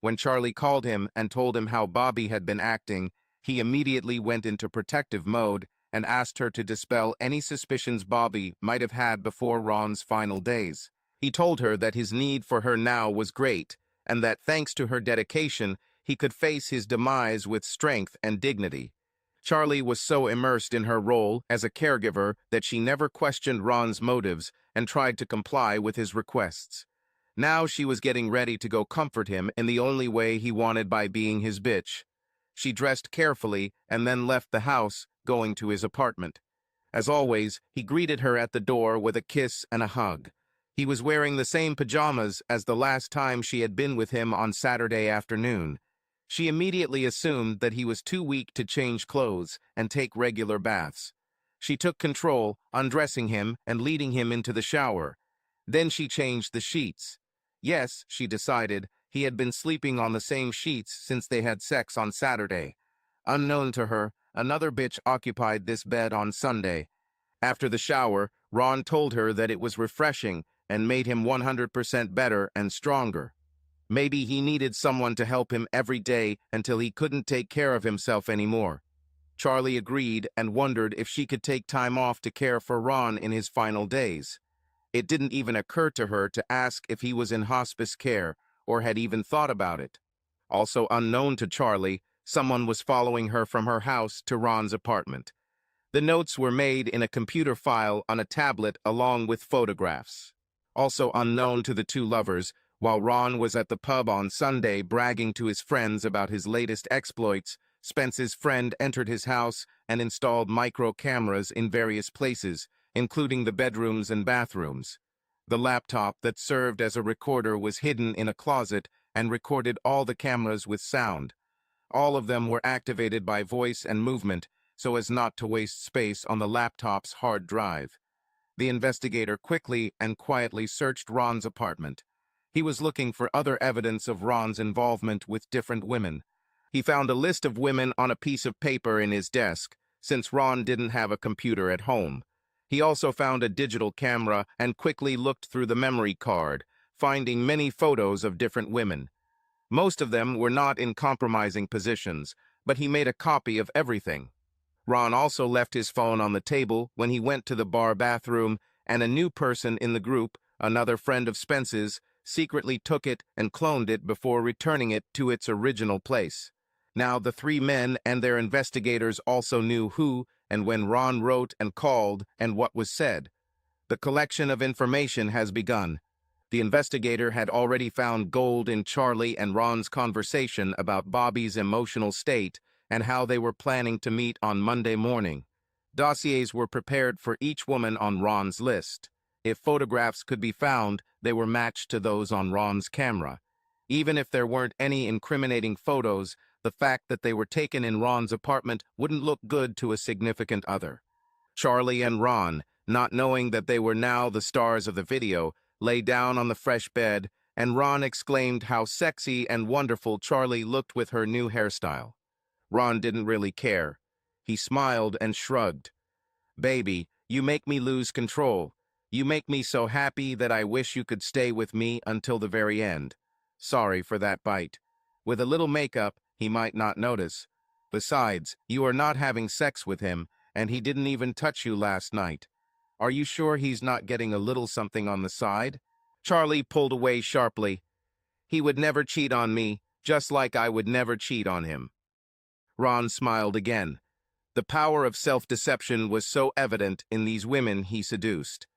When Charlie called him and told him how Bobby had been acting, he immediately went into protective mode and asked her to dispel any suspicions Bobby might have had before Ron's final days. He told her that his need for her now was great, and that thanks to her dedication, he could face his demise with strength and dignity. Charlie was so immersed in her role as a caregiver that she never questioned Ron's motives and tried to comply with his requests. Now she was getting ready to go comfort him in the only way he wanted, by being his bitch. She dressed carefully and then left the house, going to his apartment. As always, he greeted her at the door with a kiss and a hug. He was wearing the same pajamas as the last time she had been with him on Saturday afternoon. She immediately assumed that he was too weak to change clothes and take regular baths. She took control, undressing him and leading him into the shower. Then she changed the sheets. Yes, she decided, he had been sleeping on the same sheets since they had sex on Saturday. Unknown to her, another bitch occupied this bed on Sunday. After the shower, Ron told her that it was refreshing and made him 100% better and stronger. Maybe he needed someone to help him every day until he couldn't take care of himself anymore. Charlie agreed and wondered if she could take time off to care for Ron in his final days. It didn't even occur to her to ask if he was in hospice care or had even thought about it. Also unknown to Charlie, someone was following her from her house to Ron's apartment. The notes were made in a computer file on a tablet along with photographs. Also unknown to the two lovers, while Ron was at the pub on Sunday bragging to his friends about his latest exploits, Spence's friend entered his house and installed micro cameras in various places, including the bedrooms and bathrooms. The laptop that served as a recorder was hidden in a closet and recorded all the cameras with sound. All of them were activated by voice and movement, so as not to waste space on the laptop's hard drive. The investigator quickly and quietly searched Ron's apartment. He was looking for other evidence of Ron's involvement with different women. He found a list of women on a piece of paper in his desk, since Ron didn't have a computer at home. He also found a digital camera and quickly looked through the memory card, finding many photos of different women. Most of them were not in compromising positions, but he made a copy of everything. Ron also left his phone on the table when he went to the bar bathroom, and a new person in the group, another friend of Spence's, secretly took it and cloned it before returning it to its original place. Now the three men and their investigators also knew who and when Ron wrote and called and what was said. The collection of information has begun. The investigator had already found gold in Charlie and Ron's conversation about Bobby's emotional state and how they were planning to meet on Monday morning. Dossiers were prepared for each woman on Ron's list. If photographs could be found, they were matched to those on Ron's camera. Even if there weren't any incriminating photos, the fact that they were taken in Ron's apartment wouldn't look good to a significant other. Charlie and Ron, not knowing that they were now the stars of the video, lay down on the fresh bed, and Ron exclaimed how sexy and wonderful Charlie looked with her new hairstyle. Ron didn't really care. He smiled and shrugged. "Baby, you make me lose control. You make me so happy that I wish you could stay with me until the very end. Sorry for that bite. With a little makeup, he might not notice. Besides, you are not having sex with him, and he didn't even touch you last night. Are you sure he's not getting a little something on the side?" Charlie pulled away sharply. "He would never cheat on me, just like I would never cheat on him." Ron smiled again. The power of self-deception was so evident in these women he seduced.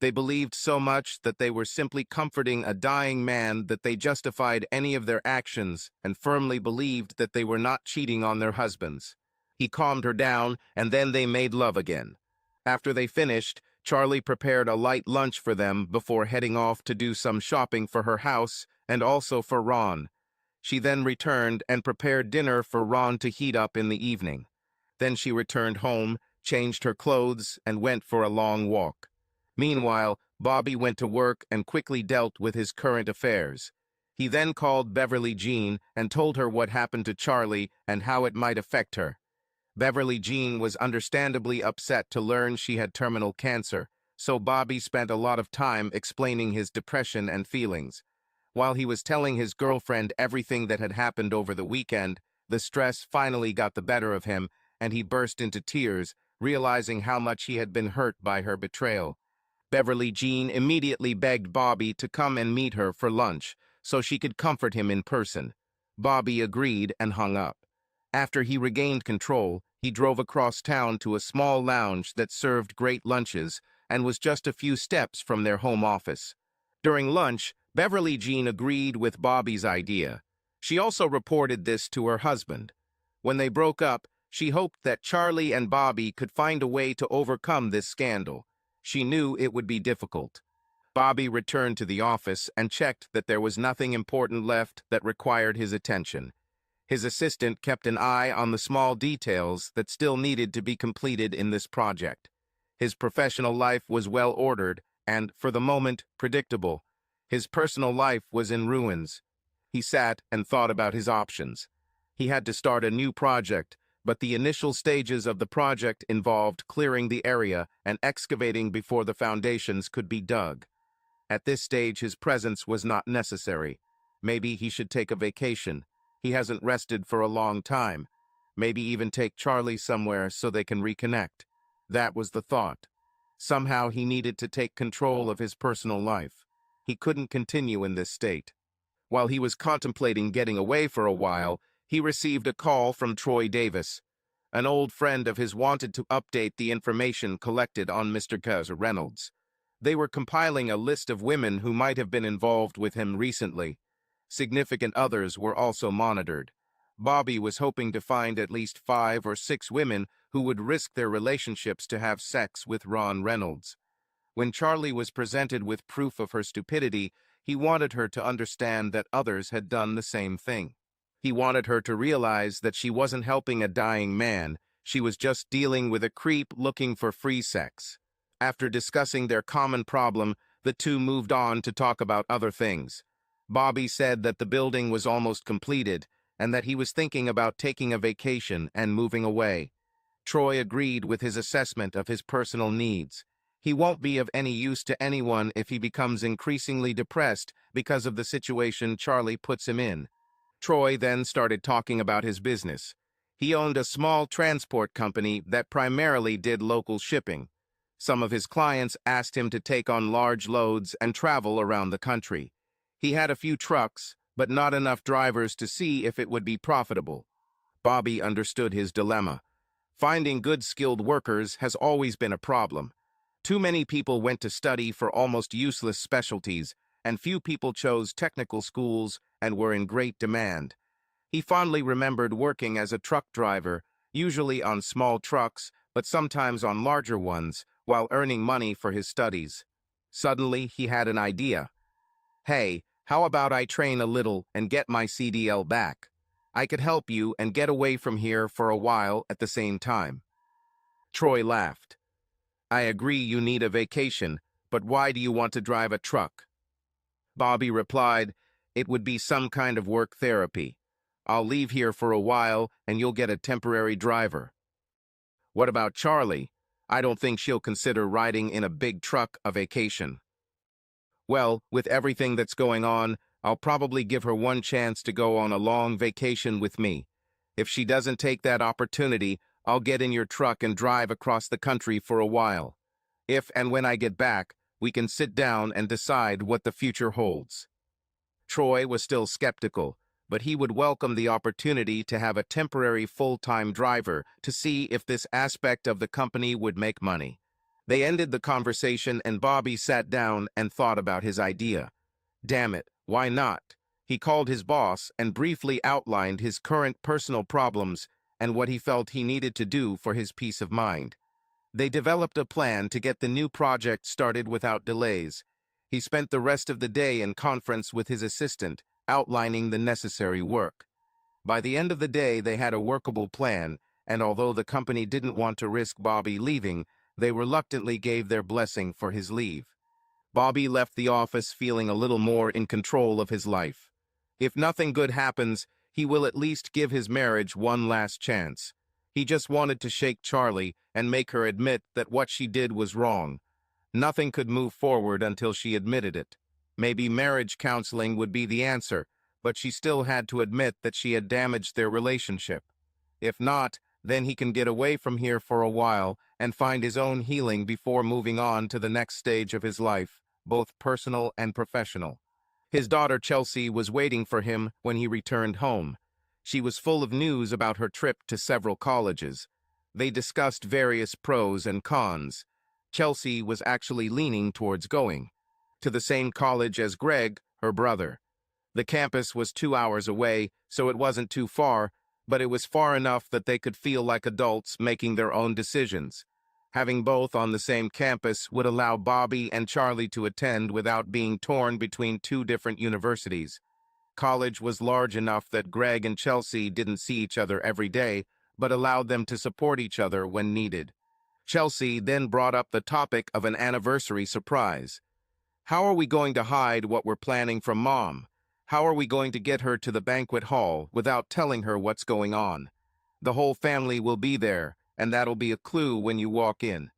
They believed so much that they were simply comforting a dying man that they justified any of their actions and firmly believed that they were not cheating on their husbands. He calmed her down, and then they made love again. After they finished, Charlie prepared a light lunch for them before heading off to do some shopping for her house and also for Ron. She then returned and prepared dinner for Ron to heat up in the evening. Then she returned home, changed her clothes, and went for a long walk. Meanwhile, Bobby went to work and quickly dealt with his current affairs. He then called Beverly Jean and told her what happened to Charlie and how it might affect her. Beverly Jean was understandably upset to learn she had terminal cancer, so Bobby spent a lot of time explaining his depression and feelings. While he was telling his girlfriend everything that had happened over the weekend, the stress finally got the better of him, and he burst into tears, realizing how much he had been hurt by her betrayal. Beverly Jean immediately begged Bobby to come and meet her for lunch, so she could comfort him in person. Bobby agreed and hung up. After he regained control, he drove across town to a small lounge that served great lunches and was just a few steps from their home office. During lunch, Beverly Jean agreed with Bobby's idea. She also reported this to her husband. When they broke up, she hoped that Charlie and Bobby could find a way to overcome this scandal. She knew it would be difficult. Bobby returned to the office and checked that there was nothing important left that required his attention. His assistant kept an eye on the small details that still needed to be completed in this project. His professional life was well ordered and, for the moment, predictable. His personal life was in ruins. He sat and thought about his options. He had to start a new project, but the initial stages of the project involved clearing the area and excavating before the foundations could be dug. At this stage, his presence was not necessary. Maybe he should take a vacation. He hasn't rested for a long time. Maybe even take Charlie somewhere so they can reconnect. That was the thought. Somehow he needed to take control of his personal life. He couldn't continue in this state. While he was contemplating getting away for a while, he received a call from Troy Davis. An old friend of his wanted to update the information collected on Mr. Kaz Reynolds. They were compiling a list of women who might have been involved with him recently. Significant others were also monitored. Bobby was hoping to find at least 5 or 6 women who would risk their relationships to have sex with Ron Reynolds. When Charlie was presented with proof of her stupidity, he wanted her to understand that others had done the same thing. He wanted her to realize that she wasn't helping a dying man, she was just dealing with a creep looking for free sex. After discussing their common problem, the two moved on to talk about other things. Bobby said that the building was almost completed and that he was thinking about taking a vacation and moving away. Troy agreed with his assessment of his personal needs. He won't be of any use to anyone if he becomes increasingly depressed because of the situation Charlie puts him in. Troy then started talking about his business. He owned a small transport company that primarily did local shipping. Some of his clients asked him to take on large loads and travel around the country. He had a few trucks, but not enough drivers to see if it would be profitable. Bobby understood his dilemma. Finding good skilled workers has always been a problem. Too many people went to study for almost useless specialties, and few people chose technical schools and were in great demand. He fondly remembered working as a truck driver, usually on small trucks, but sometimes on larger ones while earning money for his studies. Suddenly, he had an idea. Hey, how about I train a little and get my CDL back? I could help you and get away from here for a while at the same time. Troy laughed. I agree you need a vacation, but why do you want to drive a truck? Bobby replied, it would be some kind of work therapy. I'll leave here for a while and you'll get a temporary driver. What about Charlie? I don't think she'll consider riding in a big truck a vacation. Well, with everything that's going on, I'll probably give her one chance to go on a long vacation with me. If she doesn't take that opportunity, I'll get in your truck and drive across the country for a while. If and when I get back, we can sit down and decide what the future holds. Troy was still skeptical, but he would welcome the opportunity to have a temporary full-time driver to see if this aspect of the company would make money. They ended the conversation and Bobby sat down and thought about his idea. Damn it, why not? He called his boss and briefly outlined his current personal problems and what he felt he needed to do for his peace of mind. They developed a plan to get the new project started without delays. He spent the rest of the day in conference with his assistant, outlining the necessary work. By the end of the day, they had a workable plan, and although the company didn't want to risk Bobby leaving, they reluctantly gave their blessing for his leave. Bobby left the office feeling a little more in control of his life. If nothing good happens, he will at least give his marriage one last chance. He just wanted to shake Charlie and make her admit that what she did was wrong. Nothing could move forward until she admitted it. Maybe marriage counseling would be the answer, but she still had to admit that she had damaged their relationship. If not, then he can get away from here for a while and find his own healing before moving on to the next stage of his life, both personal and professional. His daughter Chelsea was waiting for him when he returned home. She was full of news about her trip to several colleges. They discussed various pros and cons. Chelsea was actually leaning towards going to the same college as Greg, her brother. The campus was 2 hours away, so it wasn't too far, but it was far enough that they could feel like adults making their own decisions. Having both on the same campus would allow Bobby and Charlie to attend without being torn between two different universities. College was large enough that Greg and Chelsea didn't see each other every day, but allowed them to support each other when needed. Chelsea then brought up the topic of an anniversary surprise. How are we going to hide what we're planning from Mom? How are we going to get her to the banquet hall without telling her what's going on? The whole family will be there, and that'll be a clue when you walk in.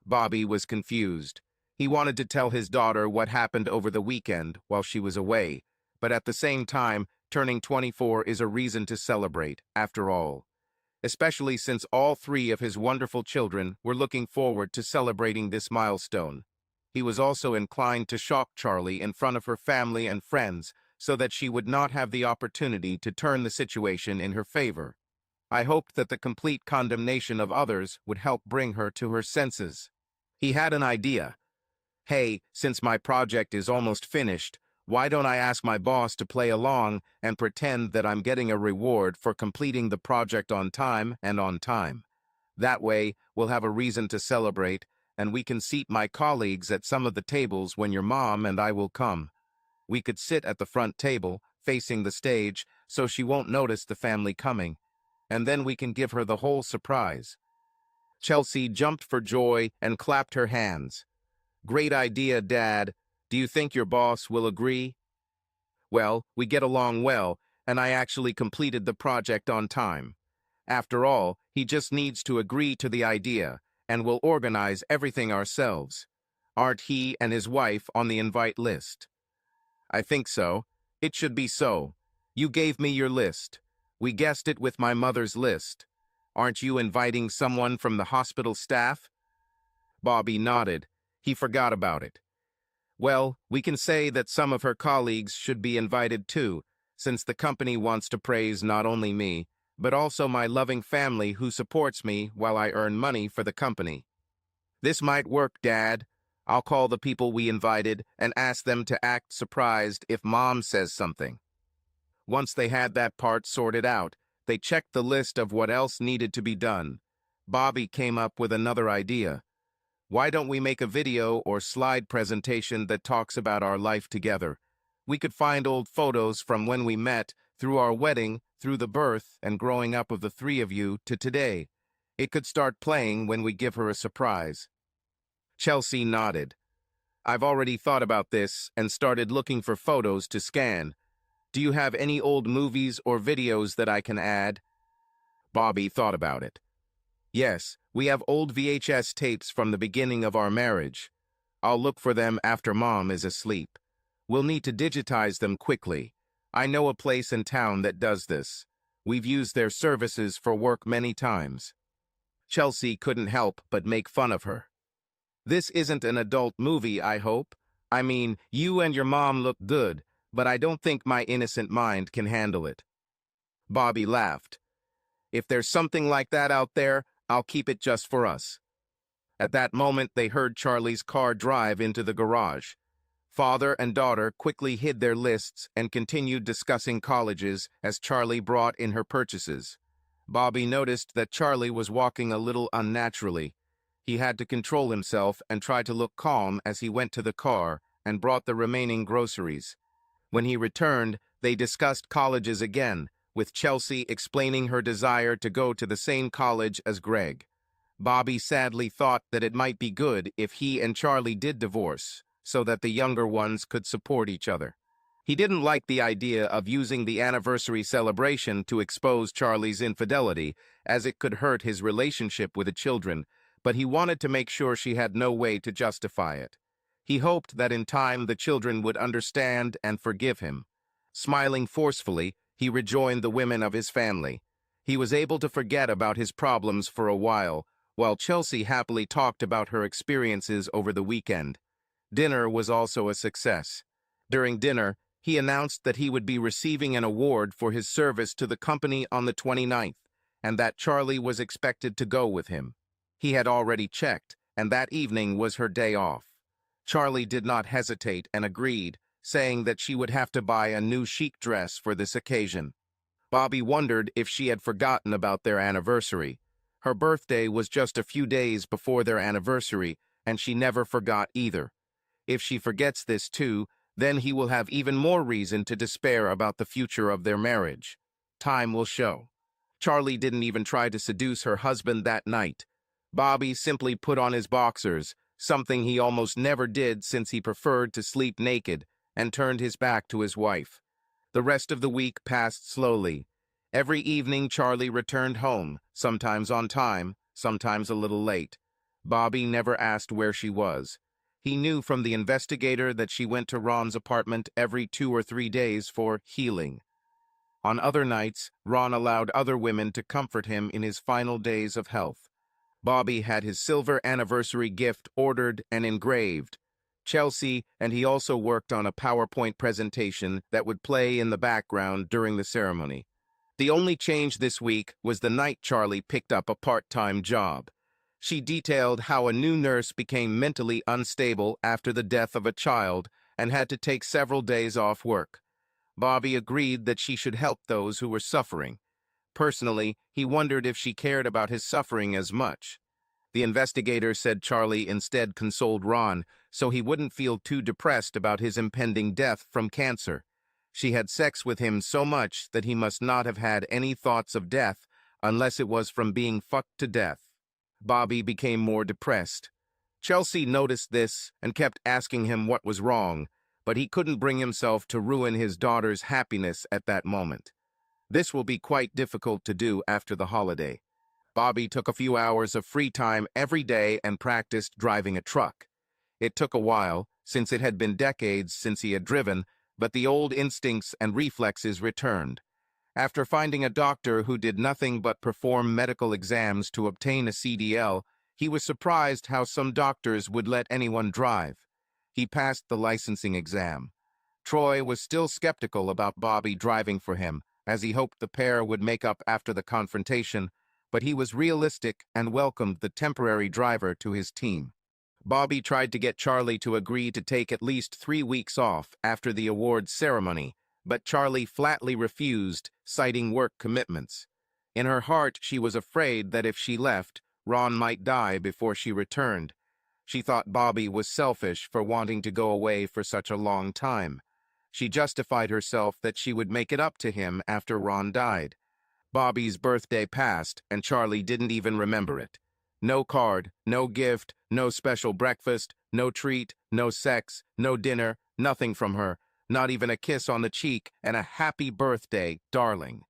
Bobby was confused. He wanted to tell his daughter what happened over the weekend while she was away, but at the same time, turning 24 is a reason to celebrate, after all. Especially since all three of his wonderful children were looking forward to celebrating this milestone. He was also inclined to shock Charlie in front of her family and friends so that she would not have the opportunity to turn the situation in her favor. I hoped that the complete condemnation of others would help bring her to her senses. He had an idea. Hey, since my project is almost finished, why don't I ask my boss to play along and pretend that I'm getting a reward for completing the project on time and on time? That way, we'll have a reason to celebrate, and we can seat my colleagues at some of the tables when your mom and I will come. We could sit at the front table, facing the stage, so she won't notice the family coming, and then we can give her the whole surprise. Chelsea jumped for joy and clapped her hands. Great idea, Dad. Do you think your boss will agree? Well, we get along well, and I actually completed the project on time. After all, he just needs to agree to the idea, and we'll organize everything ourselves. Aren't he and his wife on the invite list? I think so. It should be so. You gave me your list. We guessed it with my mother's list. Aren't you inviting someone from the hospital staff? Bobby nodded. He forgot about it. Well, we can say that some of her colleagues should be invited too, since the company wants to praise not only me, but also my loving family who supports me while I earn money for the company. This might work, Dad. I'll call the people we invited and ask them to act surprised if Mom says something. Once they had that part sorted out, they checked the list of what else needed to be done. Bobby came up with another idea. Why don't we make a video or slide presentation that talks about our life together? We could find old photos from when we met, through our wedding, through the birth and growing up of the three of you to today. It could start playing when we give her a surprise. Chelsea nodded. I've already thought about this and started looking for photos to scan. Do you have any old movies or videos that I can add? Bobby thought about it. Yes, we have old VHS tapes from the beginning of our marriage. I'll look for them after Mom is asleep. We'll need to digitize them quickly. I know a place in town that does this. We've used their services for work many times. Chelsea couldn't help but make fun of her. This isn't an adult movie, I hope. I mean, you and your mom look good, but I don't think my innocent mind can handle it. Bobby laughed. If there's something like that out there, I'll keep it just for us. At that moment, they heard Charlie's car drive into the garage. Father and daughter quickly hid their lists and continued discussing colleges as Charlie brought in her purchases. Bobby noticed that Charlie was walking a little unnaturally. He had to control himself and try to look calm as he went to the car and brought the remaining groceries. When he returned, they discussed colleges again, with Chelsea explaining her desire to go to the same college as Greg. Bobby sadly thought that it might be good if he and Charlie did divorce, so that the younger ones could support each other. He didn't like the idea of using the anniversary celebration to expose Charlie's infidelity, as it could hurt his relationship with the children, but he wanted to make sure she had no way to justify it. He hoped that in time the children would understand and forgive him. Smiling forcefully, he rejoined the women of his family. He was able to forget about his problems for a while Chelsea happily talked about her experiences over the weekend. Dinner was also a success. During dinner, he announced that he would be receiving an award for his service to the company on the 29th, and that Charlie was expected to go with him. He had already checked, and that evening was her day off. Charlie did not hesitate and agreed, saying that she would have to buy a new chic dress for this occasion. Bobby wondered if she had forgotten about their anniversary. Her birthday was just a few days before their anniversary, and she never forgot either. If she forgets this too, then he will have even more reason to despair about the future of their marriage. Time will show. Charlie didn't even try to seduce her husband that night. Bobby simply put on his boxers, something he almost never did since he preferred to sleep naked, and turned his back to his wife. The rest of the week passed slowly. Every evening Charlie returned home, sometimes on time, sometimes a little late. Bobby never asked where she was. He knew from the investigator that she went to Ron's apartment every 2 or 3 days for healing. On other nights, Ron allowed other women to comfort him in his final days of health. Bobby had his silver anniversary gift ordered and engraved. Chelsea and he also worked on a PowerPoint presentation that would play in the background during the ceremony. The only change this week was the night Charlie picked up a part-time job. She detailed how a new nurse became mentally unstable after the death of a child and had to take several days off work. Bobby agreed that she should help those who were suffering. Personally, he wondered if she cared about his suffering as much. The investigator said Charlie instead consoled Ron so he wouldn't feel too depressed about his impending death from cancer. She had sex with him so much that he must not have had any thoughts of death unless it was from being fucked to death. Bobby became more depressed. Chelsea noticed this and kept asking him what was wrong, but he couldn't bring himself to ruin his daughter's happiness at that moment. This will be quite difficult to do after the holiday. Bobby took a few hours of free time every day and practiced driving a truck. It took a while, since it had been decades since he had driven, but the old instincts and reflexes returned. After finding a doctor who did nothing but perform medical exams to obtain a CDL, he was surprised how some doctors would let anyone drive. He passed the licensing exam. Troy was still skeptical about Bobby driving for him, as he hoped the pair would make up after the confrontation, but he was realistic and welcomed the temporary driver to his team. Bobby tried to get Charlie to agree to take at least 3 weeks off after the awards ceremony, but Charlie flatly refused, citing work commitments. In her heart, she was afraid that if she left, Ron might die before she returned. She thought Bobby was selfish for wanting to go away for such a long time. She justified herself that she would make it up to him after Ron died. Bobby's birthday passed, and Charlie didn't even remember it. No card, no gift, no special breakfast, no treat, no sex, no dinner, nothing from her, not even a kiss on the cheek and a happy birthday, darling.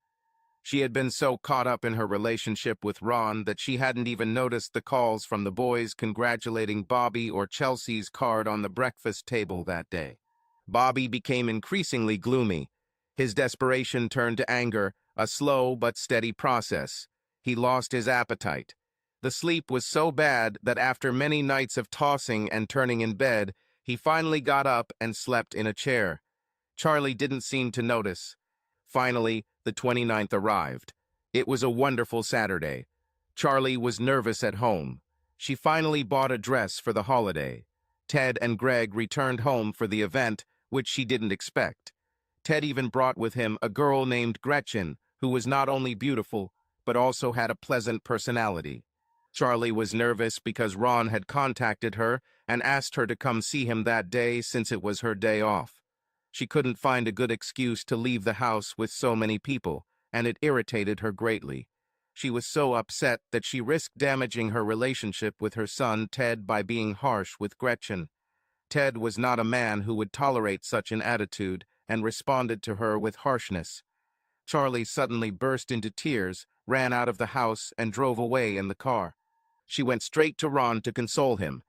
She had been so caught up in her relationship with Ron that she hadn't even noticed the calls from the boys congratulating Bobby or Chelsea's card on the breakfast table that day. Bobby became increasingly gloomy. His desperation turned to anger, a slow but steady process. He lost his appetite. The sleep was so bad that after many nights of tossing and turning in bed, he finally got up and slept in a chair. Charlie didn't seem to notice. Finally, the 29th arrived. It was a wonderful Saturday. Charlie was nervous at home. She finally bought a dress for the holiday. Ted and Greg returned home for the event, which she didn't expect. Ted even brought with him a girl named Gretchen, who was not only beautiful, but also had a pleasant personality. Charlie was nervous because Ron had contacted her and asked her to come see him that day since it was her day off. She couldn't find a good excuse to leave the house with so many people, and it irritated her greatly. She was so upset that she risked damaging her relationship with her son, Ted, by being harsh with Gretchen. Ted was not a man who would tolerate such an attitude and responded to her with harshness. Charlie suddenly burst into tears, ran out of the house, and drove away in the car. She went straight to Ron to console him.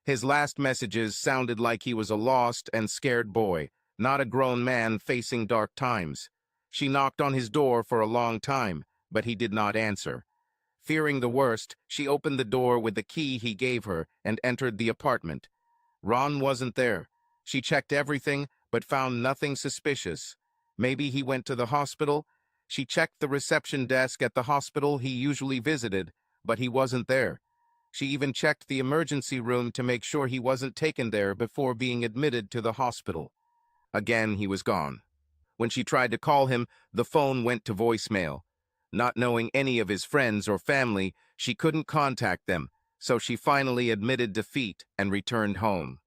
His last messages sounded like he was a lost and scared boy, not a grown man facing dark times. She knocked on his door for a long time, but he did not answer. Fearing the worst, she opened the door with the key he gave her and entered the apartment. Ron wasn't there. She checked everything, but found nothing suspicious. Maybe he went to the hospital? She checked the reception desk at the hospital he usually visited, but he wasn't there. She even checked the emergency room to make sure he wasn't taken there before being admitted to the hospital. Again, he was gone. When she tried to call him, the phone went to voicemail. Not knowing any of his friends or family, she couldn't contact them, so she finally admitted defeat and returned home.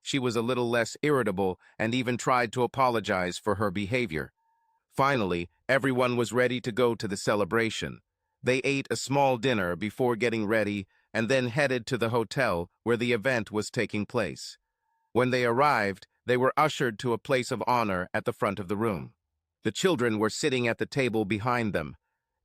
She was a little less irritable and even tried to apologize for her behavior. Finally, everyone was ready to go to the celebration. They ate a small dinner before getting ready and then headed to the hotel where the event was taking place. When they arrived, they were ushered to a place of honor at the front of the room. The children were sitting at the table behind them.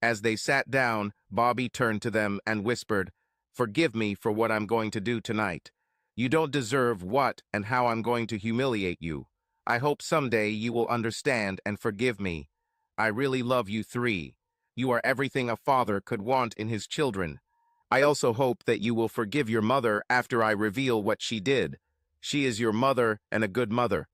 As they sat down, Bobby turned to them and whispered, "Forgive me for what I'm going to do tonight. You don't deserve what and how I'm going to humiliate you. I hope someday you will understand and forgive me. I really love you three. You are everything a father could want in his children. I also hope that you will forgive your mother after I reveal what she did. She is your mother and a good mother."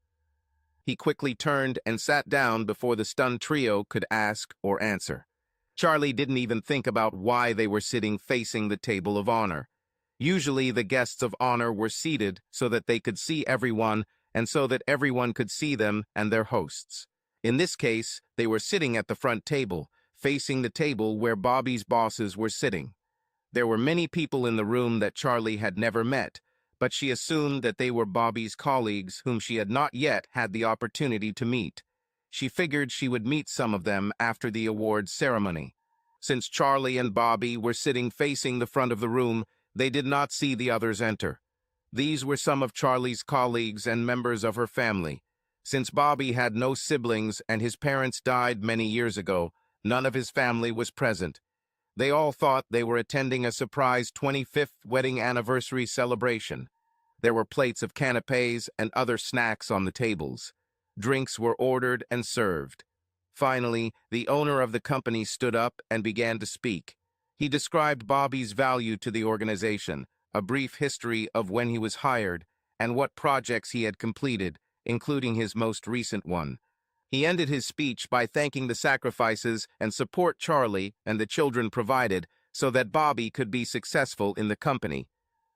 He quickly turned and sat down before the stunned trio could ask or answer. Charlie didn't even think about why they were sitting facing the table of honor. Usually the guests of honor were seated so that they could see everyone and so that everyone could see them and their hosts. In this case, they were sitting at the front table, facing the table where Bobby's bosses were sitting. There were many people in the room that Charlie had never met, but she assumed that they were Bobby's colleagues whom she had not yet had the opportunity to meet. She figured she would meet some of them after the awards ceremony. Since Charlie and Bobby were sitting facing the front of the room, they did not see the others enter. These were some of Charlie's colleagues and members of her family. Since Bobby had no siblings and his parents died many years ago, none of his family was present. They all thought they were attending a surprise 25th wedding anniversary celebration. There were plates of canapés and other snacks on the tables. Drinks were ordered and served. Finally, the owner of the company stood up and began to speak. He described Bobby's value to the organization, a brief history of when he was hired, and what projects he had completed, including his most recent one. He ended his speech by thanking the sacrifices and support Charlie and the children provided so that Bobby could be successful in the company.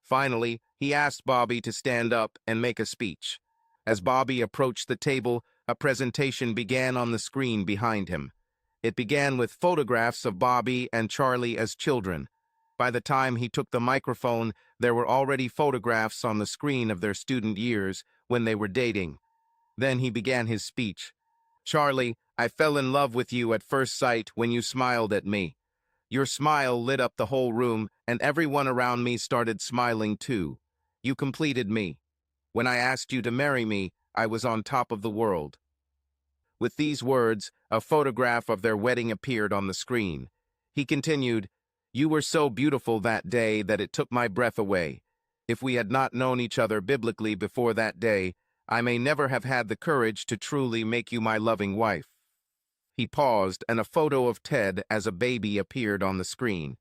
Finally, he asked Bobby to stand up and make a speech. As Bobby approached the table, a presentation began on the screen behind him. It began with photographs of Bobby and Charlie as children. By the time he took the microphone, there were already photographs on the screen of their student years when they were dating. Then he began his speech. "Charlie, I fell in love with you at first sight when you smiled at me. Your smile lit up the whole room, and everyone around me started smiling too. You completed me. When I asked you to marry me, I was on top of the world." With these words, a photograph of their wedding appeared on the screen. He continued, "You were so beautiful that day that it took my breath away. If we had not known each other biblically before that day, I may never have had the courage to truly make you my loving wife." He paused, and a photo of Ted as a baby appeared on the screen.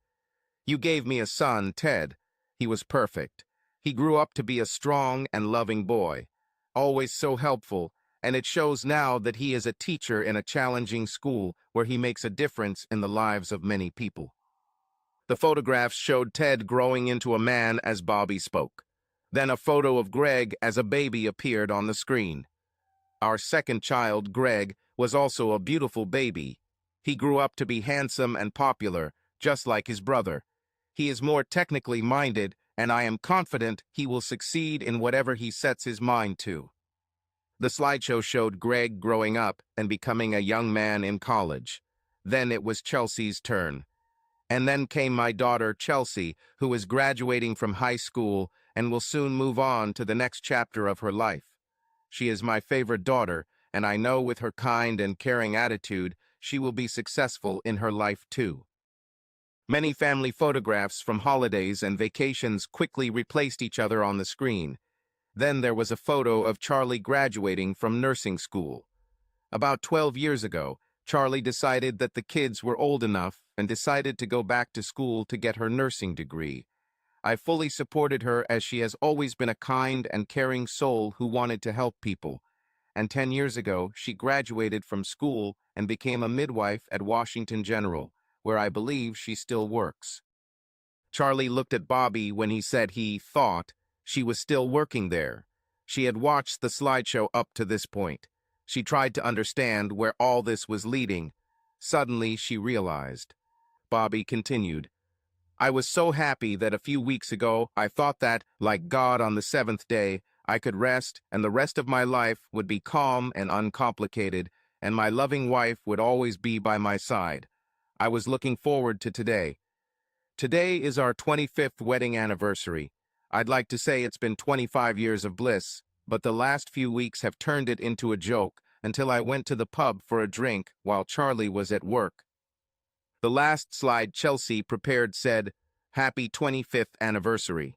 "You gave me a son, Ted. He was perfect. He grew up to be a strong and loving boy, always so helpful, and it shows now that he is a teacher in a challenging school where he makes a difference in the lives of many people." The photographs showed Ted growing into a man as Bobby spoke. Then a photo of Greg as a baby appeared on the screen. Our second child, Greg, was also a beautiful baby. He grew up to be handsome and popular, just like his brother. He is more technically minded, and I am confident he will succeed in whatever he sets his mind to. The slideshow showed Greg growing up and becoming a young man in college. Then it was Chelsea's turn. And then came my daughter, Chelsea, who is graduating from high school and will soon move on to the next chapter of her life. She is my favorite daughter, and I know with her kind and caring attitude, she will be successful in her life too. Many family photographs from holidays and vacations quickly replaced each other on the screen. Then there was a photo of Charlie graduating from nursing school. About 12 years ago, Charlie decided that the kids were old enough and decided to go back to school to get her nursing degree. I fully supported her as she has always been a kind and caring soul who wanted to help people. And 10 years ago, she graduated from school and became a midwife at Washington General, where I believe she still works. Charlie looked at Bobby when he said he thought she was still working there. She had watched the slideshow up to this point. She tried to understand where all this was leading. Suddenly, she realized. Bobby continued, "I was so happy that a few weeks ago I thought that, like God on the seventh day, I could rest and the rest of my life would be calm and uncomplicated, and my loving wife would always be by my side. I was looking forward to today. Today is our 25th wedding anniversary. I'd like to say it's been 25 years of bliss, but the last few weeks have turned it into a joke until I went to the pub for a drink while Charlie was at work." The last slide Chelsea prepared said, "Happy 25th anniversary."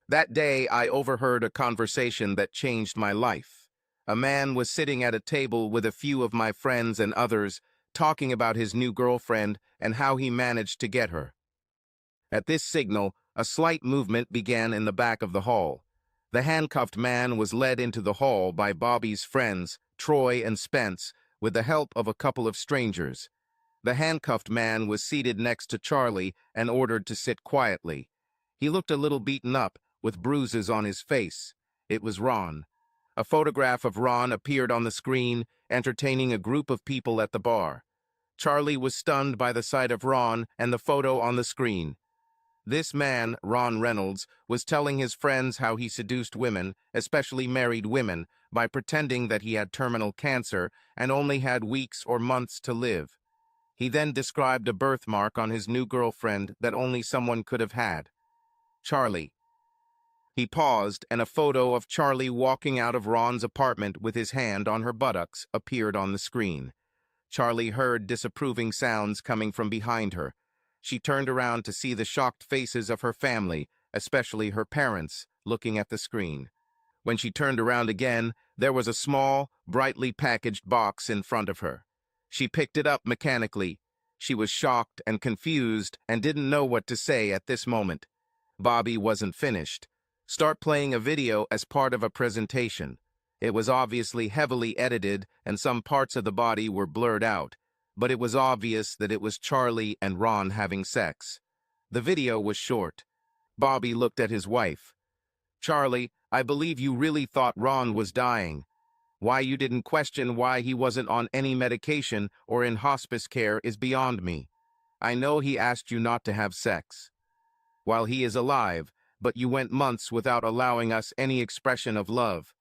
That day, I overheard a conversation that changed my life. A man was sitting at a table with a few of my friends and others, talking about his new girlfriend and how he managed to get her. At this signal, a slight movement began in the back of the hall. The handcuffed man was led into the hall by Bobby's friends, Troy and Spence, with the help of a couple of strangers. The handcuffed man was seated next to Charlie and ordered to sit quietly. He looked a little beaten up, with bruises on his face. It was Ron. A photograph of Ron appeared on the screen, entertaining a group of people at the bar. Charlie was stunned by the sight of Ron and the photo on the screen. This man, Ron Reynolds, was telling his friends how he seduced women, especially married women, by pretending that he had terminal cancer and only had weeks or months to live. He then described a birthmark on his new girlfriend that only someone could have had. Charlie. He paused, and a photo of Charlie walking out of Ron's apartment with his hand on her buttocks appeared on the screen. Charlie heard disapproving sounds coming from behind her. She turned around to see the shocked faces of her family, especially her parents, looking at the screen. When she turned around again, there was a small, brightly packaged box in front of her. She picked it up mechanically. She was shocked and confused and didn't know what to say at this moment. Bobby wasn't finished. Start playing a video as part of a presentation. It was obviously heavily edited and some parts of the body were blurred out, but it was obvious that it was Charlie and Ron having sex. The video was short. Bobby looked at his wife. "Charlie, I believe you really thought Ron was dying. Why you didn't question why he wasn't on any medication or in hospice care is beyond me. I know he asked you not to have sex. while he is alive, but you went months without allowing us any expression of love.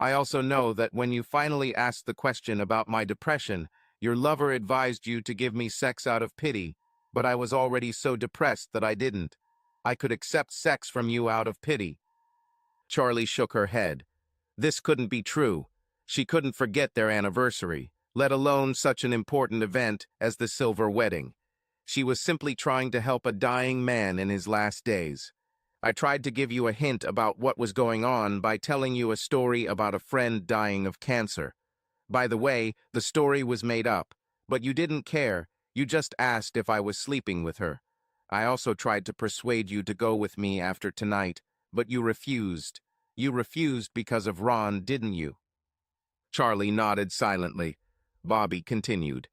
I also know that when you finally asked the question about my depression, your lover advised you to give me sex out of pity, but I was already so depressed that I didn't. I could accept sex from you out of pity. Charlie shook her head. This couldn't be true. She couldn't forget their anniversary, let alone such an important event as the silver wedding. She was simply trying to help a dying man in his last days. I tried to give you a hint about what was going on by telling you a story about a friend dying of cancer. By the way, the story was made up, but you didn't care. You just asked if I was sleeping with her. I also tried to persuade you to go with me after tonight, but you refused. You refused because of Ron, didn't you? Charlie nodded silently. Bobby continued.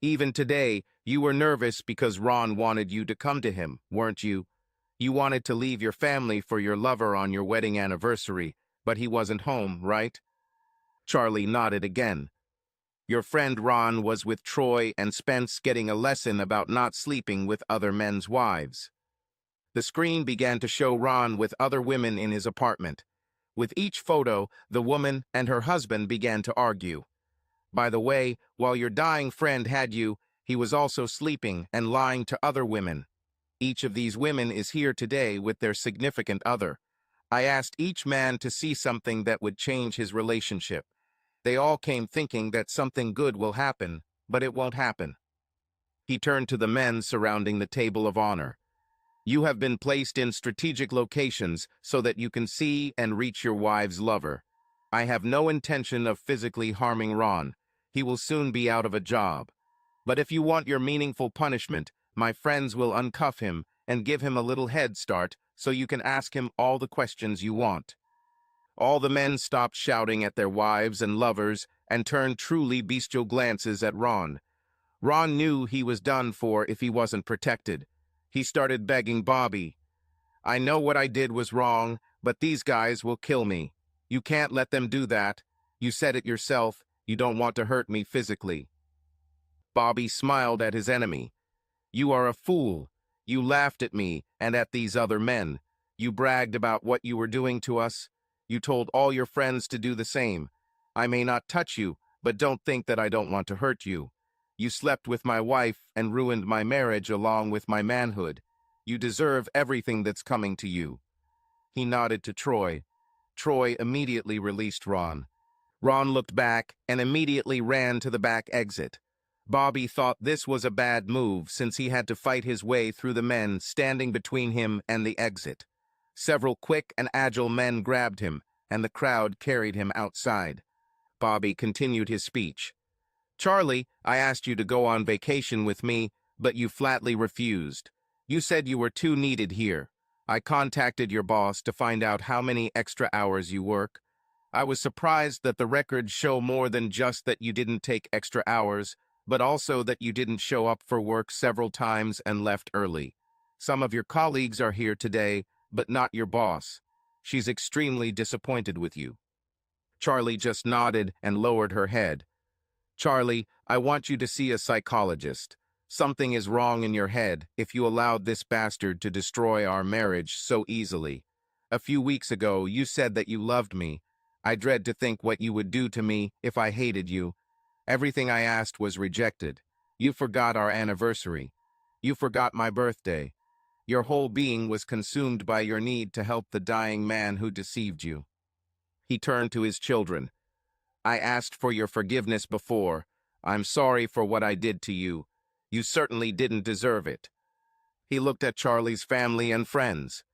Even today, you were nervous because Ron wanted you to come to him, weren't you? You wanted to leave your family for your lover on your wedding anniversary, but he wasn't home, right? Charlie nodded again. Your friend Ron was with Troy and Spence getting a lesson about not sleeping with other men's wives. The screen began to show Ron with other women in his apartment. With each photo, the woman and her husband began to argue. By the way, while your dying friend had you, he was also sleeping and lying to other women. Each of these women is here today with their significant other. I asked each man to see something that would change his relationship. They all came thinking that something good will happen, but it won't happen. He turned to the men surrounding the table of honor. You have been placed in strategic locations so that you can see and reach your wife's lover. I have no intention of physically harming Ron. He will soon be out of a job. But if you want your meaningful punishment, my friends will uncuff him and give him a little head start so you can ask him all the questions you want. All the men stopped shouting at their wives and lovers and turned truly bestial glances at Ron. Ron knew he was done for if he wasn't protected. He started begging Bobby. I know what I did was wrong, but these guys will kill me. You can't let them do that. You said it yourself. You don't want to hurt me physically. Bobby smiled at his enemy. You are a fool. You laughed at me and at these other men. You bragged about what you were doing to us. You told all your friends to do the same. I may not touch you, but don't think that I don't want to hurt you. You slept with my wife and ruined my marriage along with my manhood. You deserve everything that's coming to you. He nodded to Troy. Troy immediately released Ron. Ron looked back and immediately ran to the back exit. Bobby thought this was a bad move since he had to fight his way through the men standing between him and the exit. Several quick and agile men grabbed him, and the crowd carried him outside. Bobby continued his speech. Charlie, I asked you to go on vacation with me, but you flatly refused. You said you were too needed here. I contacted your boss to find out how many extra hours you work. I was surprised that the records show more than just that you didn't take extra hours, but also that you didn't show up for work several times and left early. Some of your colleagues are here today, but not your boss. She's extremely disappointed with you. Charlie just nodded and lowered her head. Charlie, I want you to see a psychologist. Something is wrong in your head if you allowed this bastard to destroy our marriage so easily. A few weeks ago, you said that you loved me. I dread to think what you would do to me if I hated you. Everything I asked was rejected. You forgot our anniversary. You forgot my birthday. Your whole being was consumed by your need to help the dying man who deceived you. He turned to his children. I asked for your forgiveness before. I'm sorry for what I did to you. You certainly didn't deserve it. He looked at Charlie's family and friends.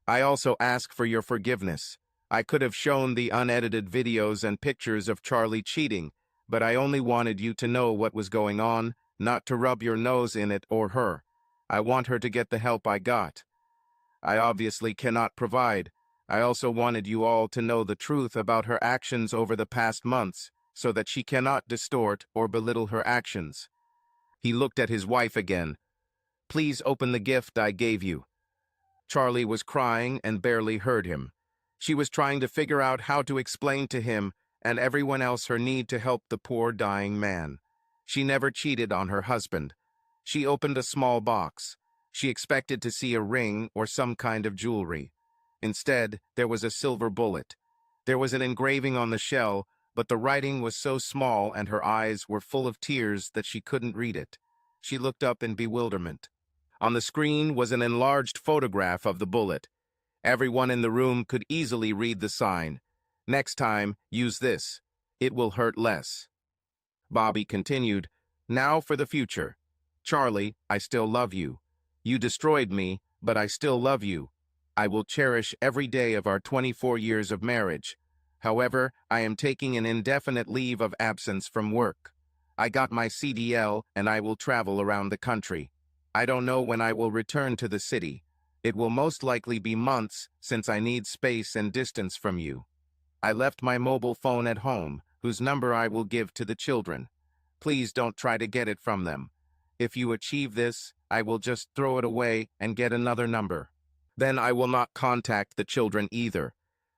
I also ask for your forgiveness. I could have shown the unedited videos and pictures of Charlie cheating, but I only wanted you to know what was going on, not to rub your nose in it or her. I want her to get the help I got. I obviously cannot provide. I also wanted you all to know the truth about her actions over the past months, so that she cannot distort or belittle her actions. He looked at his wife again. Please open the gift I gave you. Charlie was crying and barely heard him. She was trying to figure out how to explain to him and everyone else her need to help the poor dying man. She never cheated on her husband. She opened a small box. She expected to see a ring or some kind of jewelry. Instead, there was a silver bullet. There was an engraving on the shell, but the writing was so small and her eyes were full of tears that she couldn't read it. She looked up in bewilderment. On the screen was an enlarged photograph of the bullet. Everyone in the room could easily read the sign. Next time, use this. It will hurt less. Bobby continued, now for the future. Charlie, I still love you. You destroyed me, but I still love you. I will cherish every day of our 24 years of marriage. However, I am taking an indefinite leave of absence from work. I got my CDL and I will travel around the country. I don't know when I will return to the city. It will most likely be months since I need space and distance from you. I left my mobile phone at home, whose number I will give to the children. Please don't try to get it from them. If you achieve this, I will just throw it away and get another number. Then I will not contact the children either.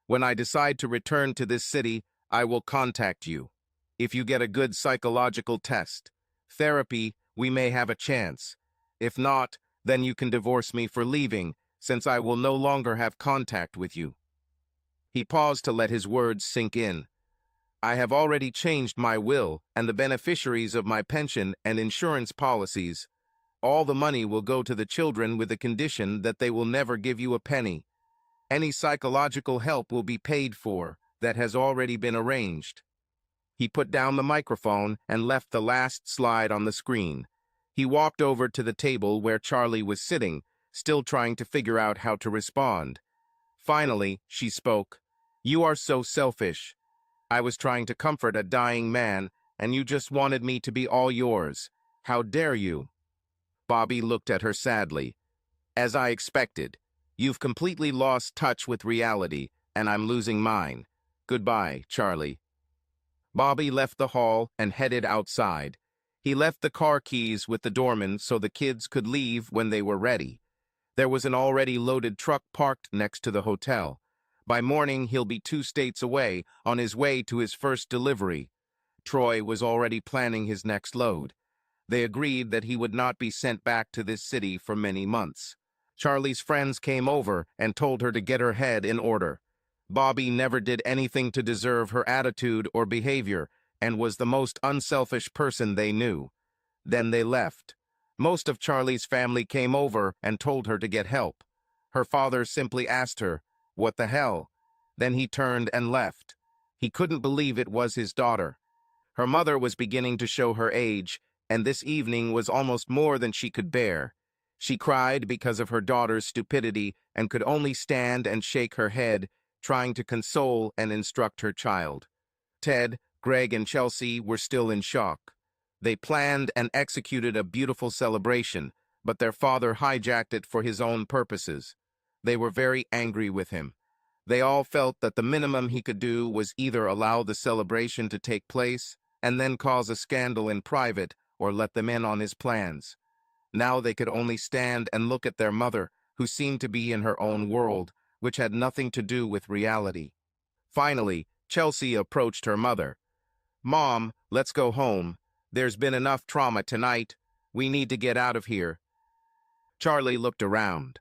When I decide to return to this city, I will contact you. If you get a good psychological test, therapy, we may have a chance. If not, then you can divorce me for leaving, since I will no longer have contact with you. He paused to let his words sink in. I have already changed my will and the beneficiaries of my pension and insurance policies. All the money will go to the children with the condition that they will never give you a penny. Any psychological help will be paid for, that has already been arranged. He put down the microphone and left the last slide on the screen. He walked over to the table where Charlie was sitting, still trying to figure out how to respond. Finally, she spoke. You are so selfish. I was trying to comfort a dying man, and you just wanted me to be all yours. How dare you? Bobby looked at her sadly. As I expected. You've completely lost touch with reality, and I'm losing mine. Goodbye, Charlie. Bobby left the hall and headed outside. He left the car keys with the doorman so the kids could leave when they were ready. There was an already loaded truck parked next to the hotel. By morning, he'll be 2 states away, on his way to his first delivery. Troy was already planning his next load. They agreed that he would not be sent back to this city for many months. Charlie's friends came over and told her to get her head in order. Bobby never did anything to deserve her attitude or behavior, and was the most unselfish person they knew. Then they left. Most of Charlie's family came over and told her to get help. Her father simply asked her, "What the hell?" Then he turned and left. He couldn't believe it was his daughter. Her mother was beginning to show her age, and this evening was almost more than she could bear. She cried because of her daughter's stupidity and could only stand and shake her head, trying to console and instruct her child. Ted, Greg, and Chelsea were still in shock. They planned and executed a beautiful celebration, but their father hijacked it for his own purposes. They were very angry with him. They all felt that the minimum he could do was either allow the celebration to take place and then cause a scandal in private or let them in on his plans. Now they could only stand and look at their mother, who seemed to be in her own world, which had nothing to do with reality. Finally, Chelsea approached her mother. "Mom, let's go home. There's been enough trauma tonight. We need to get out of here." Charlie looked around.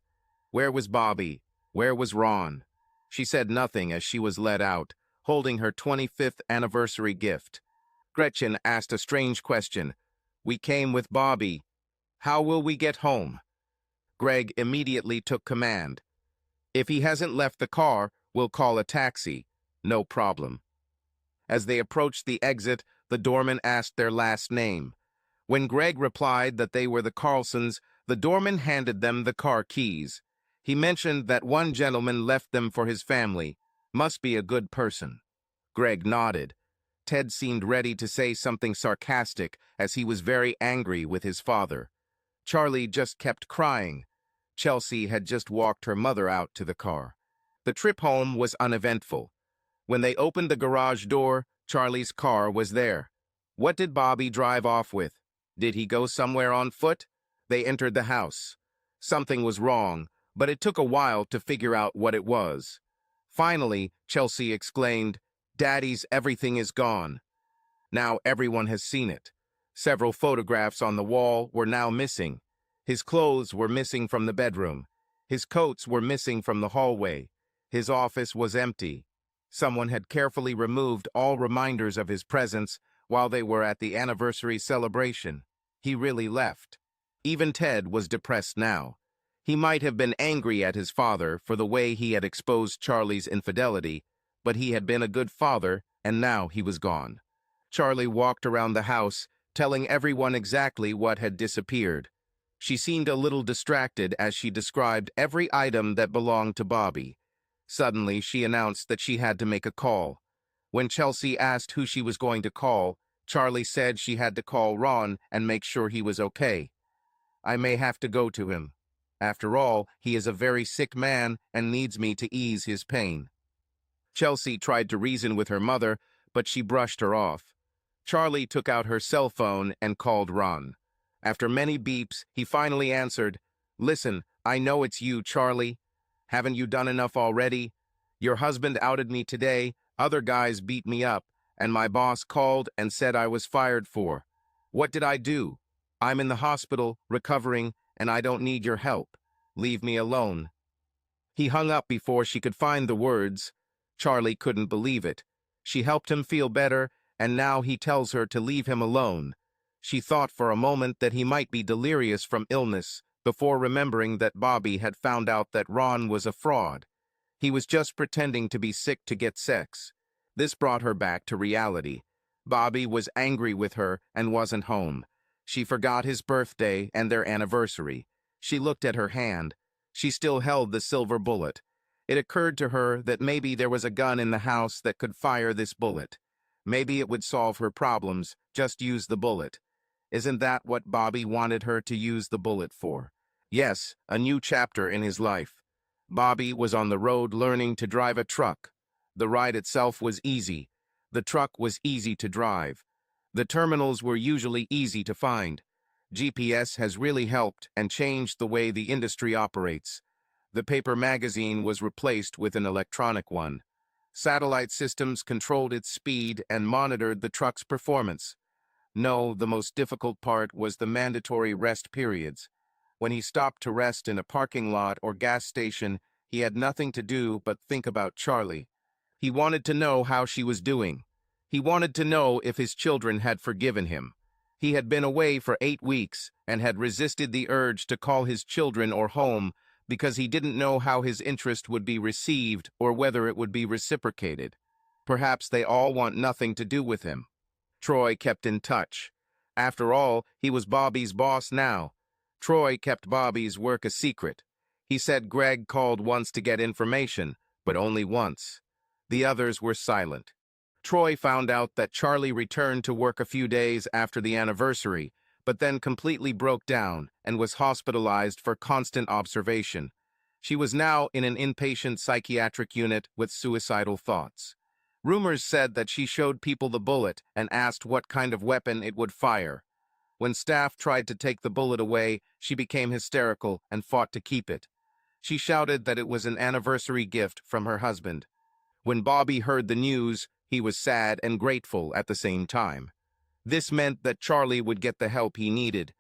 Where was Bobby? Where was Ron? She said nothing as she was led out, holding her 25th anniversary gift. Gretchen asked a strange question. "We came with Bobby. How will we get home?" Greg immediately took command. "If he hasn't left the car, we'll call a taxi. No problem." As they approached the exit, the doorman asked their last name. When Greg replied that they were the Carlsons, the doorman handed them the car keys. He mentioned that one gentleman left them for his family. Must be a good person. Greg nodded. Ted seemed ready to say something sarcastic, as he was very angry with his father. Charlie just kept crying. Chelsea had just walked her mother out to the car. The trip home was uneventful. When they opened the garage door, Charlie's car was there. What did Bobby drive off with? Did he go somewhere on foot? They entered the house. Something was wrong, but it took a while to figure out what it was. Finally, Chelsea exclaimed, "Daddy's everything is gone." Now everyone has seen it. Several photographs on the wall were now missing. His clothes were missing from the bedroom. His coats were missing from the hallway. His office was empty. Someone had carefully removed all reminders of his presence while they were at the anniversary celebration. He really left. Even Ted was depressed now. He might have been angry at his father for the way he had exposed Charlie's infidelity, but he had been a good father, and now he was gone. Charlie walked around the house, telling everyone exactly what had disappeared. She seemed a little distracted as she described every item that belonged to Bobby. Suddenly, she announced that she had to make a call. When Chelsea asked who she was going to call, Charlie said she had to call Ron and make sure he was okay. I may have to go to him. After all, he is a very sick man and needs me to ease his pain. Chelsea tried to reason with her mother, but she brushed her off. Charlie took out her cell phone and called Ron. After many beeps, he finally answered, "Listen, I know it's you, Charlie. Haven't you done enough already? Your husband outed me today, other guys beat me up, and my boss called and said I was fired for. What did I do? I'm in the hospital, recovering, and I don't need your help. Leave me alone." He hung up before she could find the words. Charlie couldn't believe it. She helped him feel better, and now he tells her to leave him alone. She thought for a moment that he might be delirious from illness, before remembering that Bobby had found out that Ron was a fraud. He was just pretending to be sick to get sex. This brought her back to reality. Bobby was angry with her and wasn't home. She forgot his birthday and their anniversary. She looked at her hand. She still held the silver bullet. It occurred to her that maybe there was a gun in the house that could fire this bullet. Maybe it would solve her problems, just use the bullet. Isn't that what Bobby wanted her to use the bullet for? Yes, a new chapter in his life. Bobby was on the road learning to drive a truck. The ride itself was easy. The truck was easy to drive. The terminals were usually easy to find. GPS has really helped and changed the way the industry operates. The paper magazine was replaced with an electronic one. Satellite systems controlled its speed and monitored the truck's performance. No, the most difficult part was the mandatory rest periods. When he stopped to rest in a parking lot or gas station, he had nothing to do but think about Charlie. He wanted to know how she was doing. He wanted to know if his children had forgiven him. He had been away for 8 weeks and had resisted the urge to call his children or home because he didn't know how his interest would be received or whether it would be reciprocated. Perhaps they all want nothing to do with him. Troy kept in touch. After all, he was Bobby's boss now. Troy kept Bobby's work a secret. He said Greg called once to get information, but only once. The others were silent. Troy found out that Charlie returned to work a few days after the anniversary, but then completely broke down and was hospitalized for constant observation. She was now in an inpatient psychiatric unit with suicidal thoughts. Rumors said that she showed people the bullet and asked what kind of weapon it would fire. When staff tried to take the bullet away, she became hysterical and fought to keep it. She shouted that it was an anniversary gift from her husband. When Bobby heard the news, he was sad and grateful at the same time. This meant that Charlie would get the help he needed.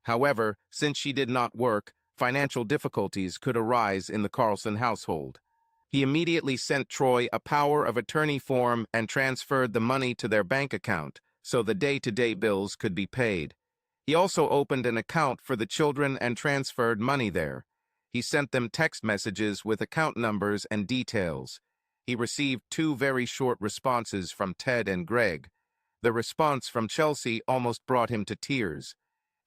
However, since she did not work, financial difficulties could arise in the Carlson household. He immediately sent Troy a power of attorney form and transferred the money to their bank account so the day-to-day bills could be paid. He also opened an account for the children and transferred money there. He sent them text messages with account numbers and details. He received 2 very short responses from Ted and Greg. The response from Chelsea almost brought him to tears.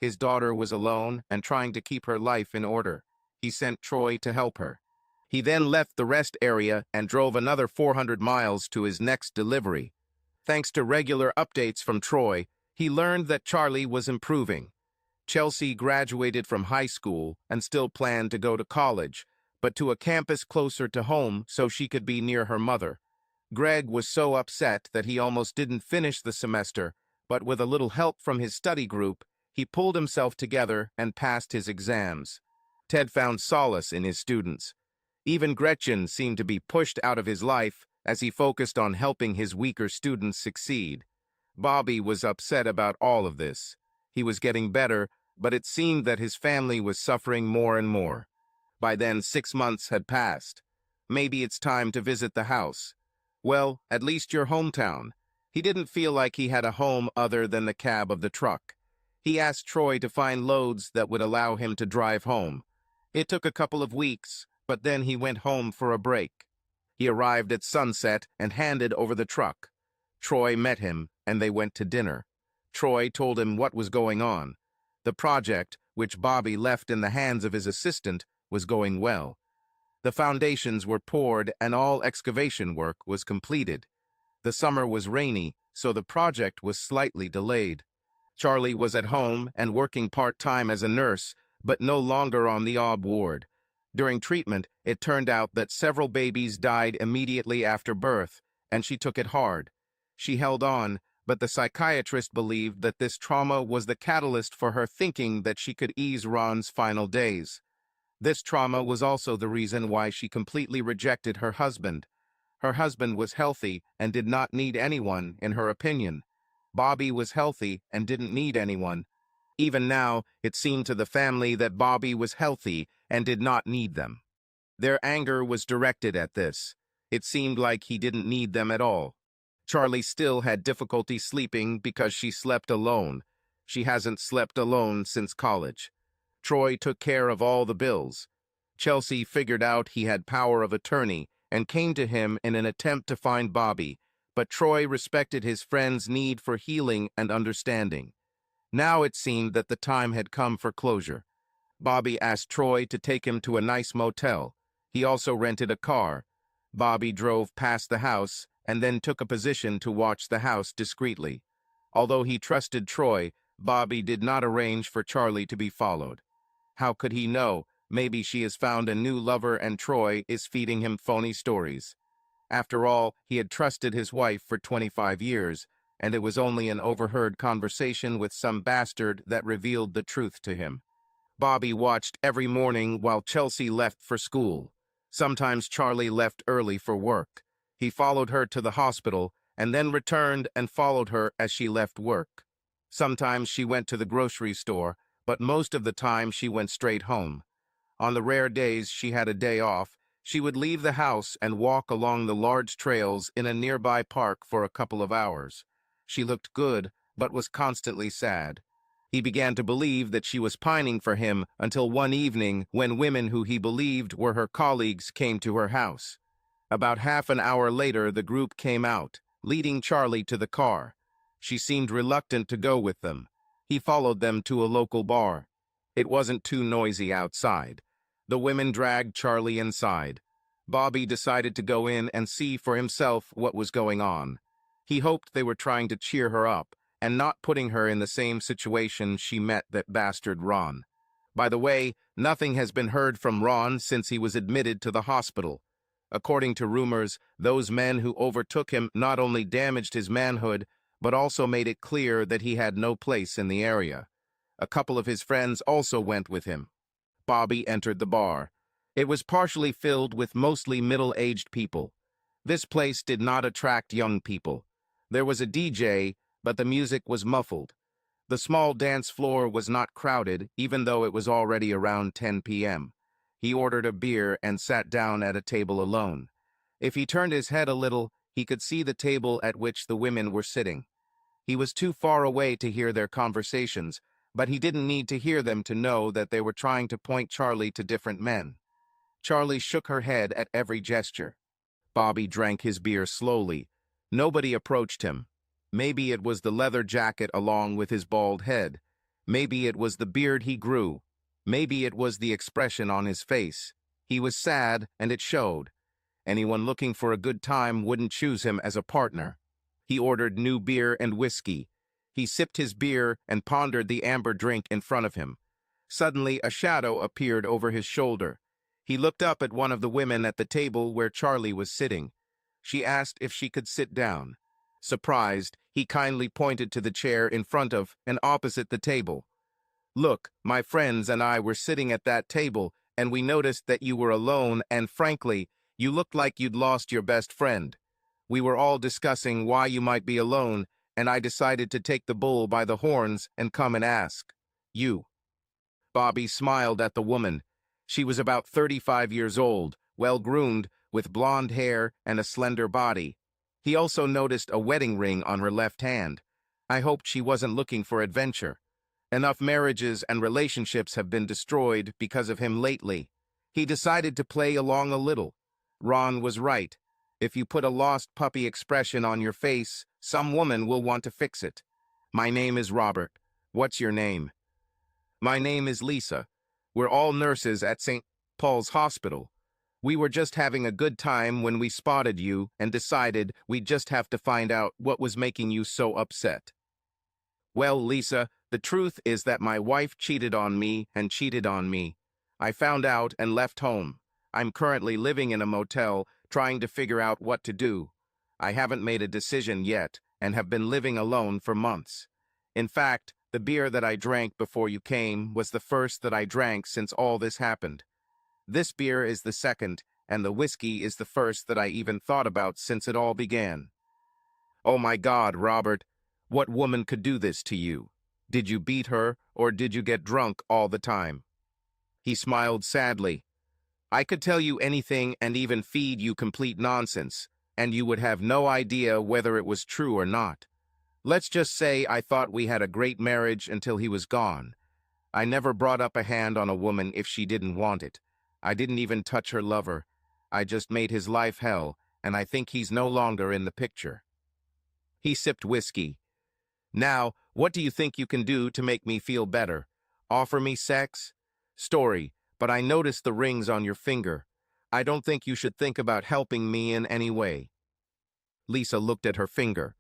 His daughter was alone and trying to keep her life in order. He sent Troy to help her. He then left the rest area and drove another 400 miles to his next delivery. Thanks to regular updates from Troy, he learned that Charlie was improving. Chelsea graduated from high school and still planned to go to college, but to a campus closer to home so she could be near her mother. Greg was so upset that he almost didn't finish the semester, but with a little help from his study group, he pulled himself together and passed his exams. Ted found solace in his students. Even Gretchen seemed to be pushed out of his life as he focused on helping his weaker students succeed. Bobby was upset about all of this. He was getting better, but it seemed that his family was suffering more and more. By then, 6 months had passed. Maybe it's time to visit the house. Well, at least your hometown. He didn't feel like he had a home other than the cab of the truck. He asked Troy to find loads that would allow him to drive home. It took a couple of weeks, but then he went home for a break. He arrived at sunset and handed over the truck. Troy met him, and they went to dinner. Troy told him what was going on. The project, which Bobby left in the hands of his assistant, was going well. The foundations were poured and all excavation work was completed. The summer was rainy, so the project was slightly delayed. Charlie was at home and working part-time as a nurse, but no longer on the OB ward. During treatment, it turned out that several babies died immediately after birth, and she took it hard. She held on, but the psychiatrist believed that this trauma was the catalyst for her thinking that she could ease Ron's final days. This trauma was also the reason why she completely rejected her husband. Her husband was healthy and did not need anyone, in her opinion. Bobby was healthy and didn't need anyone. Even now, it seemed to the family that Bobby was healthy and did not need them. Their anger was directed at this. It seemed like he didn't need them at all. Charlie still had difficulty sleeping because she slept alone. She hasn't slept alone since college. Troy took care of all the bills. Chelsea figured out he had power of attorney and came to him in an attempt to find Bobby, but Troy respected his friend's need for healing and understanding. Now it seemed that the time had come for closure. Bobby asked Troy to take him to a nice motel. He also rented a car. Bobby drove past the house and then took a position to watch the house discreetly. Although he trusted Troy, Bobby did not arrange for Charlie to be followed. How could he know? Maybe she has found a new lover and Troy is feeding him phony stories. After all, he had trusted his wife for 25 years, and it was only an overheard conversation with some bastard that revealed the truth to him. Bobby watched every morning while Chelsea left for school. Sometimes Charlie left early for work. He followed her to the hospital and then returned and followed her as she left work. Sometimes she went to the grocery store, but most of the time she went straight home. On the rare days she had a day off, she would leave the house and walk along the large trails in a nearby park for a couple of hours. She looked good, but was constantly sad. He began to believe that she was pining for him until one evening when women who he believed were her colleagues came to her house. About half an hour later, the group came out, leading Charlie to the car. She seemed reluctant to go with them. He followed them to a local bar. It wasn't too noisy outside. The women dragged Charlie inside. Bobby decided to go in and see for himself what was going on. He hoped they were trying to cheer her up and not putting her in the same situation she met that bastard Ron. By the way, nothing has been heard from Ron since he was admitted to the hospital. According to rumors, those men who overtook him not only damaged his manhood, but also made it clear that he had no place in the area. A couple of his friends also went with him. Bobby entered the bar. It was partially filled with mostly middle-aged people. This place did not attract young people. There was a DJ, but the music was muffled. The small dance floor was not crowded, even though it was already around 10 p.m. He ordered a beer and sat down at a table alone. If he turned his head a little, he could see the table at which the women were sitting. He was too far away to hear their conversations, but he didn't need to hear them to know that they were trying to point Charlie to different men. Charlie shook her head at every gesture. Bobby drank his beer slowly. Nobody approached him. Maybe it was the leather jacket along with his bald head. Maybe it was the beard he grew. Maybe it was the expression on his face. He was sad, and it showed. Anyone looking for a good time wouldn't choose him as a partner. He ordered new beer and whiskey. He sipped his beer and pondered the amber drink in front of him. Suddenly, a shadow appeared over his shoulder. He looked up at one of the women at the table where Charlie was sitting. She asked if she could sit down. Surprised, he kindly pointed to the chair in front of and opposite the table. "Look, my friends and I were sitting at that table, and we noticed that you were alone, and frankly, you looked like you'd lost your best friend. We were all discussing why you might be alone, and I decided to take the bull by the horns and come and ask you." Bobby smiled at the woman. She was about 35 years old, well-groomed, with blonde hair and a slender body. He also noticed a wedding ring on her left hand. I hoped she wasn't looking for adventure. Enough marriages and relationships have been destroyed because of him lately. He decided to play along a little. Ron was right. If you put a lost puppy expression on your face, some woman will want to fix it. My name is Robert. What's your name? My name is Lisa. We're all nurses at St. Paul's Hospital. We were just having a good time when we spotted you and decided we'd just have to find out what was making you so upset. Well, Lisa, the truth is that my wife cheated on me and cheated on me. I found out and left home. I'm currently living in a motel, trying to figure out what to do. I haven't made a decision yet and have been living alone for months. In fact, the beer that I drank before you came was the first that I drank since all this happened. This beer is the second, and the whiskey is the first that I even thought about since it all began. Oh my God, Robert, what woman could do this to you? Did you beat her, or did you get drunk all the time? He smiled sadly. I could tell you anything and even feed you complete nonsense, and you would have no idea whether it was true or not. Let's just say I thought we had a great marriage until he was gone. I never brought up a hand on a woman if she didn't want it. I didn't even touch her lover. I just made his life hell, and I think he's no longer in the picture. He sipped whiskey. Now, what do you think you can do to make me feel better? Offer me sex? Story, but I noticed the rings on your finger. I don't think you should think about helping me in any way. Lisa looked at her finger.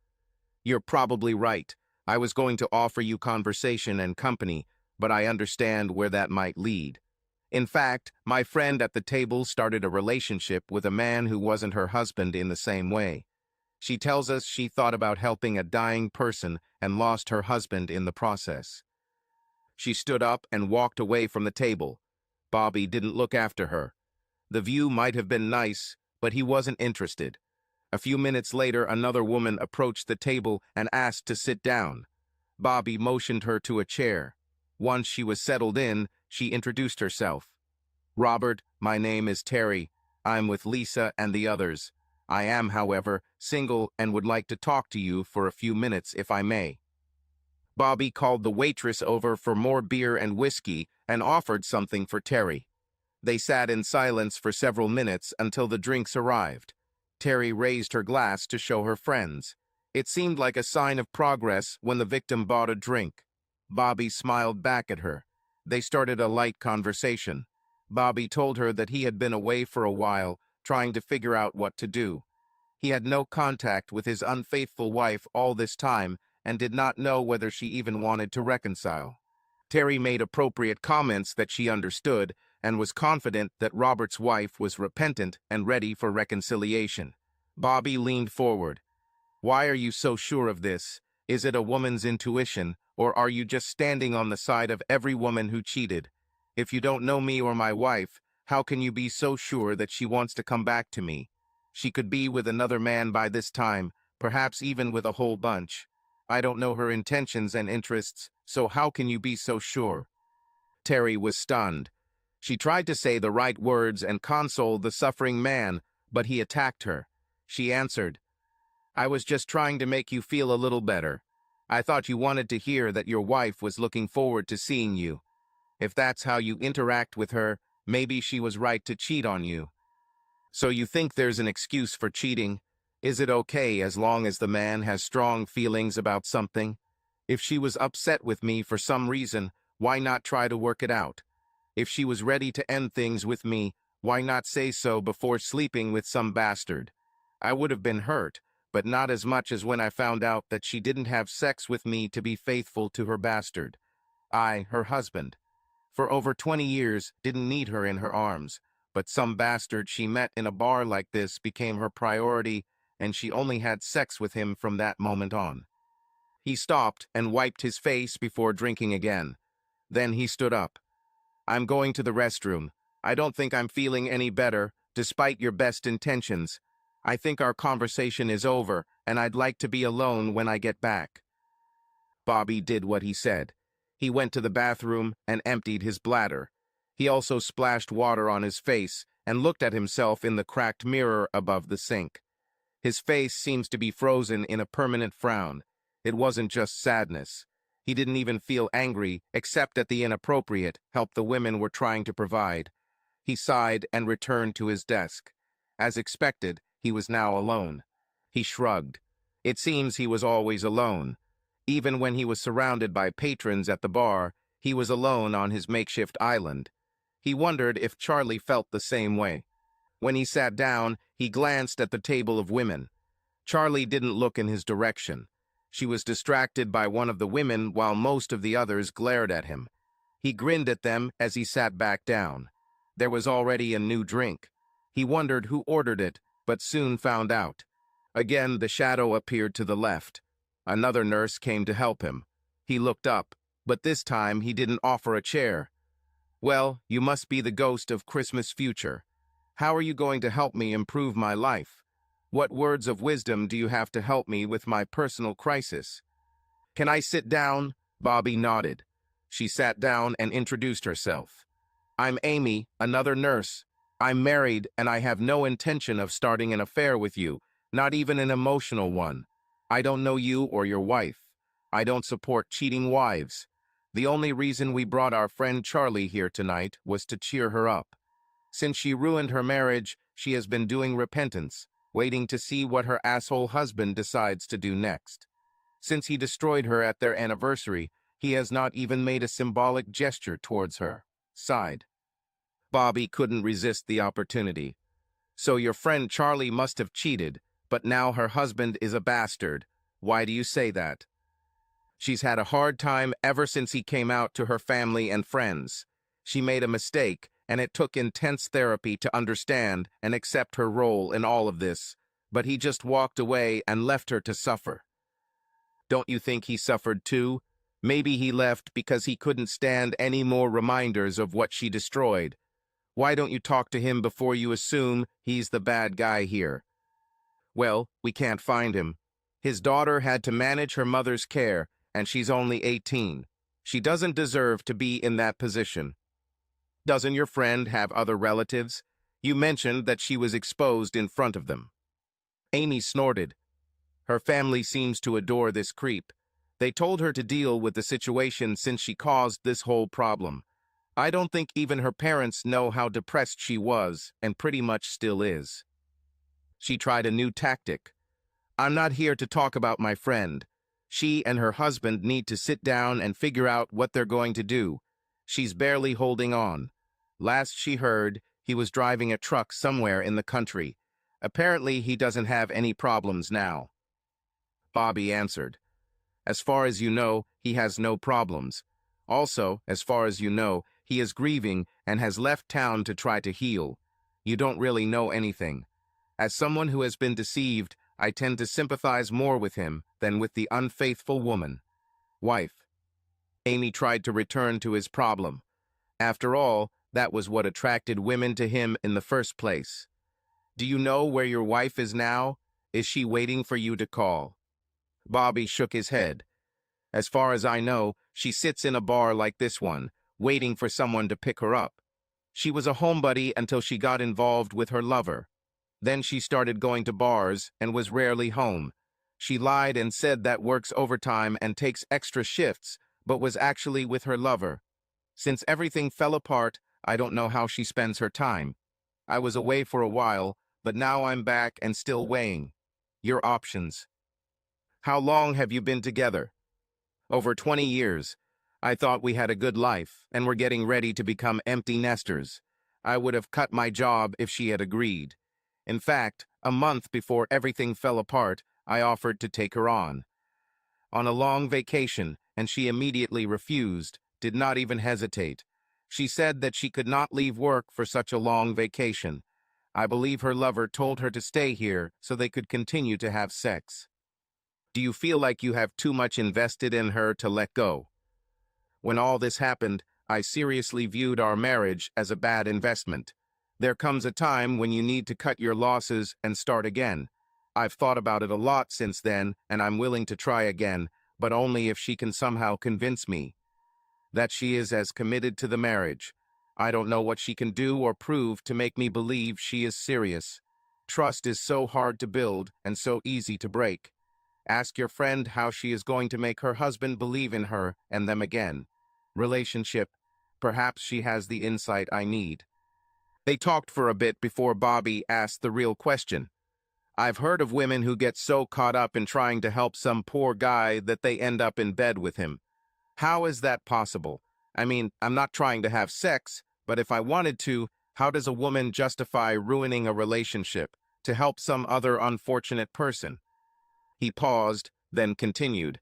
You're probably right. I was going to offer you conversation and company, but I understand where that might lead. In fact, my friend at the table started a relationship with a man who wasn't her husband in the same way. She tells us she thought about helping a dying person and lost her husband in the process. She stood up and walked away from the table. Bobby didn't look after her. The view might have been nice, but he wasn't interested. A few minutes later, another woman approached the table and asked to sit down. Bobby motioned her to a chair. Once she was settled in, she introduced herself. Robert, my name is Terry. I'm with Lisa and the others. I am, however, single and would like to talk to you for a few minutes if I may. Bobby called the waitress over for more beer and whiskey and offered something for Terry. They sat in silence for several minutes until the drinks arrived. Terry raised her glass to show her friends. It seemed like a sign of progress when the victim bought a drink. Bobby smiled back at her. They started a light conversation. Bobby told her that he had been away for a while, trying to figure out what to do. He had no contact with his unfaithful wife all this time and did not know whether she even wanted to reconcile. Terry made appropriate comments that she understood and was confident that Robert's wife was repentant and ready for reconciliation. Bobby leaned forward. Why are you so sure of this? Is it a woman's intuition, or are you just standing on the side of every woman who cheated? If you don't know me or my wife, how can you be so sure that she wants to come back to me? She could be with another man by this time, perhaps even with a whole bunch. I don't know her intentions and interests, so how can you be so sure? Terry was stunned. She tried to say the right words and console the suffering man, but he attacked her. She answered, I was just trying to make you feel a little better. I thought you wanted to hear that your wife was looking forward to seeing you. If that's how you interact with her, maybe she was right to cheat on you. So you think there's an excuse for cheating? Is it okay as long as the man has strong feelings about something? If she was upset with me for some reason, why not try to work it out? If she was ready to end things with me, why not say so before sleeping with some bastard? I would have been hurt, but not as much as when I found out that she didn't have sex with me to be faithful to her bastard. I, her husband, for over 20 years, didn't need her in her arms, but some bastard she met in a bar like this became her priority, and she only had sex with him from that moment on. He stopped and wiped his face before drinking again. Then he stood up. I'm going to the restroom. I don't think I'm feeling any better, despite your best intentions. I think our conversation is over, and I'd like to be alone when I get back. Bobby did what he said. He went to the bathroom and emptied his bladder. He also splashed water on his face and looked at himself in the cracked mirror above the sink. His face seems to be frozen in a permanent frown. It wasn't just sadness. He didn't even feel angry, except at the inappropriate help the women were trying to provide. He sighed and returned to his desk. As expected, he was now alone. He shrugged. It seems he was always alone. Even when he was surrounded by patrons at the bar, he was alone on his makeshift island. He wondered if Charlie felt the same way. When he sat down, he glanced at the table of women. Charlie didn't look in his direction. She was distracted by one of the women while most of the others glared at him. He grinned at them as he sat back down. There was already a new drink. He wondered who ordered it, but soon found out. Again, the shadow appeared to the left. Another nurse came to help him. He looked up, but this time he didn't offer a chair. "Well, you must be the ghost of Christmas future. How are you going to help me improve my life? What words of wisdom do you have to help me with my personal crisis?" "Can I sit down?" Bobby nodded. She sat down and introduced herself. "I'm Amy, another nurse. I'm married and I have no intention of starting an affair with you, not even an emotional one. I don't know you or your wife. I don't support cheating wives. The only reason we brought our friend Charlie here tonight was to cheer her up. Since she ruined her marriage, she has been doing repentance, waiting to see what her asshole husband decides to do next. Since he destroyed her at their anniversary, he has not even made a symbolic gesture towards her." Sighed. Bobby couldn't resist the opportunity. "So your friend Charlie must have cheated, but now her husband is a bastard. Why do you say that?" "She's had a hard time ever since he came out to her family and friends. She made a mistake, and it took intense therapy to understand and accept her role in all of this, but he just walked away and left her to suffer." "Don't you think he suffered too? Maybe he left because he couldn't stand any more reminders of what she destroyed. Why don't you talk to him before you assume he's the bad guy here?" "Well, we can't find him. His daughter had to manage her mother's care, and she's only 18. She doesn't deserve to be in that position." "Doesn't your friend have other relatives? You mentioned that she was exposed in front of them." Amy snorted. "Her family seems to adore this creep. They told her to deal with the situation since she caused this whole problem. I don't think even her parents know how depressed she was, and pretty much still is." She tried a new tactic. "I'm not here to talk about my friend. She and her husband need to sit down and figure out what they're going to do. She's barely holding on. Last she heard, he was driving a truck somewhere in the country. Apparently, he doesn't have any problems now." Bobby answered. "As far as you know, he has no problems. Also, as far as you know, he is grieving and has left town to try to heal. You don't really know anything. As someone who has been deceived, I tend to sympathize more with him than with the unfaithful woman." Wife. Amy tried to return to his problem. After all, that was what attracted women to him in the first place. "Do you know where your wife is now? Is she waiting for you to call?" Bobby shook his head. "As far as I know, she sits in a bar like this one, waiting for someone to pick her up. She was a homebody until she got involved with her lover. Then she started going to bars and was rarely home. She lied and said that works overtime and takes extra shifts, but was actually with her lover. Since everything fell apart, I don't know how she spends her time. I was away for a while, but now I'm back and still weighing. Your options." "How long have you been together?" "Over 20 years. I thought we had a good life and were getting ready to become empty nesters. I would have cut my job if she had agreed. In fact, a month before everything fell apart, I offered to take her on a long vacation, and she immediately refused, did not even hesitate. She said that she could not leave work for such a long vacation. I believe her lover told her to stay here so they could continue to have sex." "Do you feel like you have too much invested in her to let go?" "When all this happened, I seriously viewed our marriage as a bad investment. There comes a time when you need to cut your losses and start again. I've thought about it a lot since then, and I'm willing to try again, but only if she can somehow convince me." that she is as committed to the marriage. I don't know what she can do or prove to make me believe she is serious. Trust is so hard to build and so easy to break. Ask your friend how she is going to make her husband believe in her and them again. Relationship. Perhaps she has the insight I need. They talked for a bit before Bobby asked the real question. I've heard of women who get so caught up in trying to help some poor guy that they end up in bed with him. How is that possible? I mean, I'm not trying to have sex, but if I wanted to, how does a woman justify ruining a relationship to help some other unfortunate person? He paused, then continued.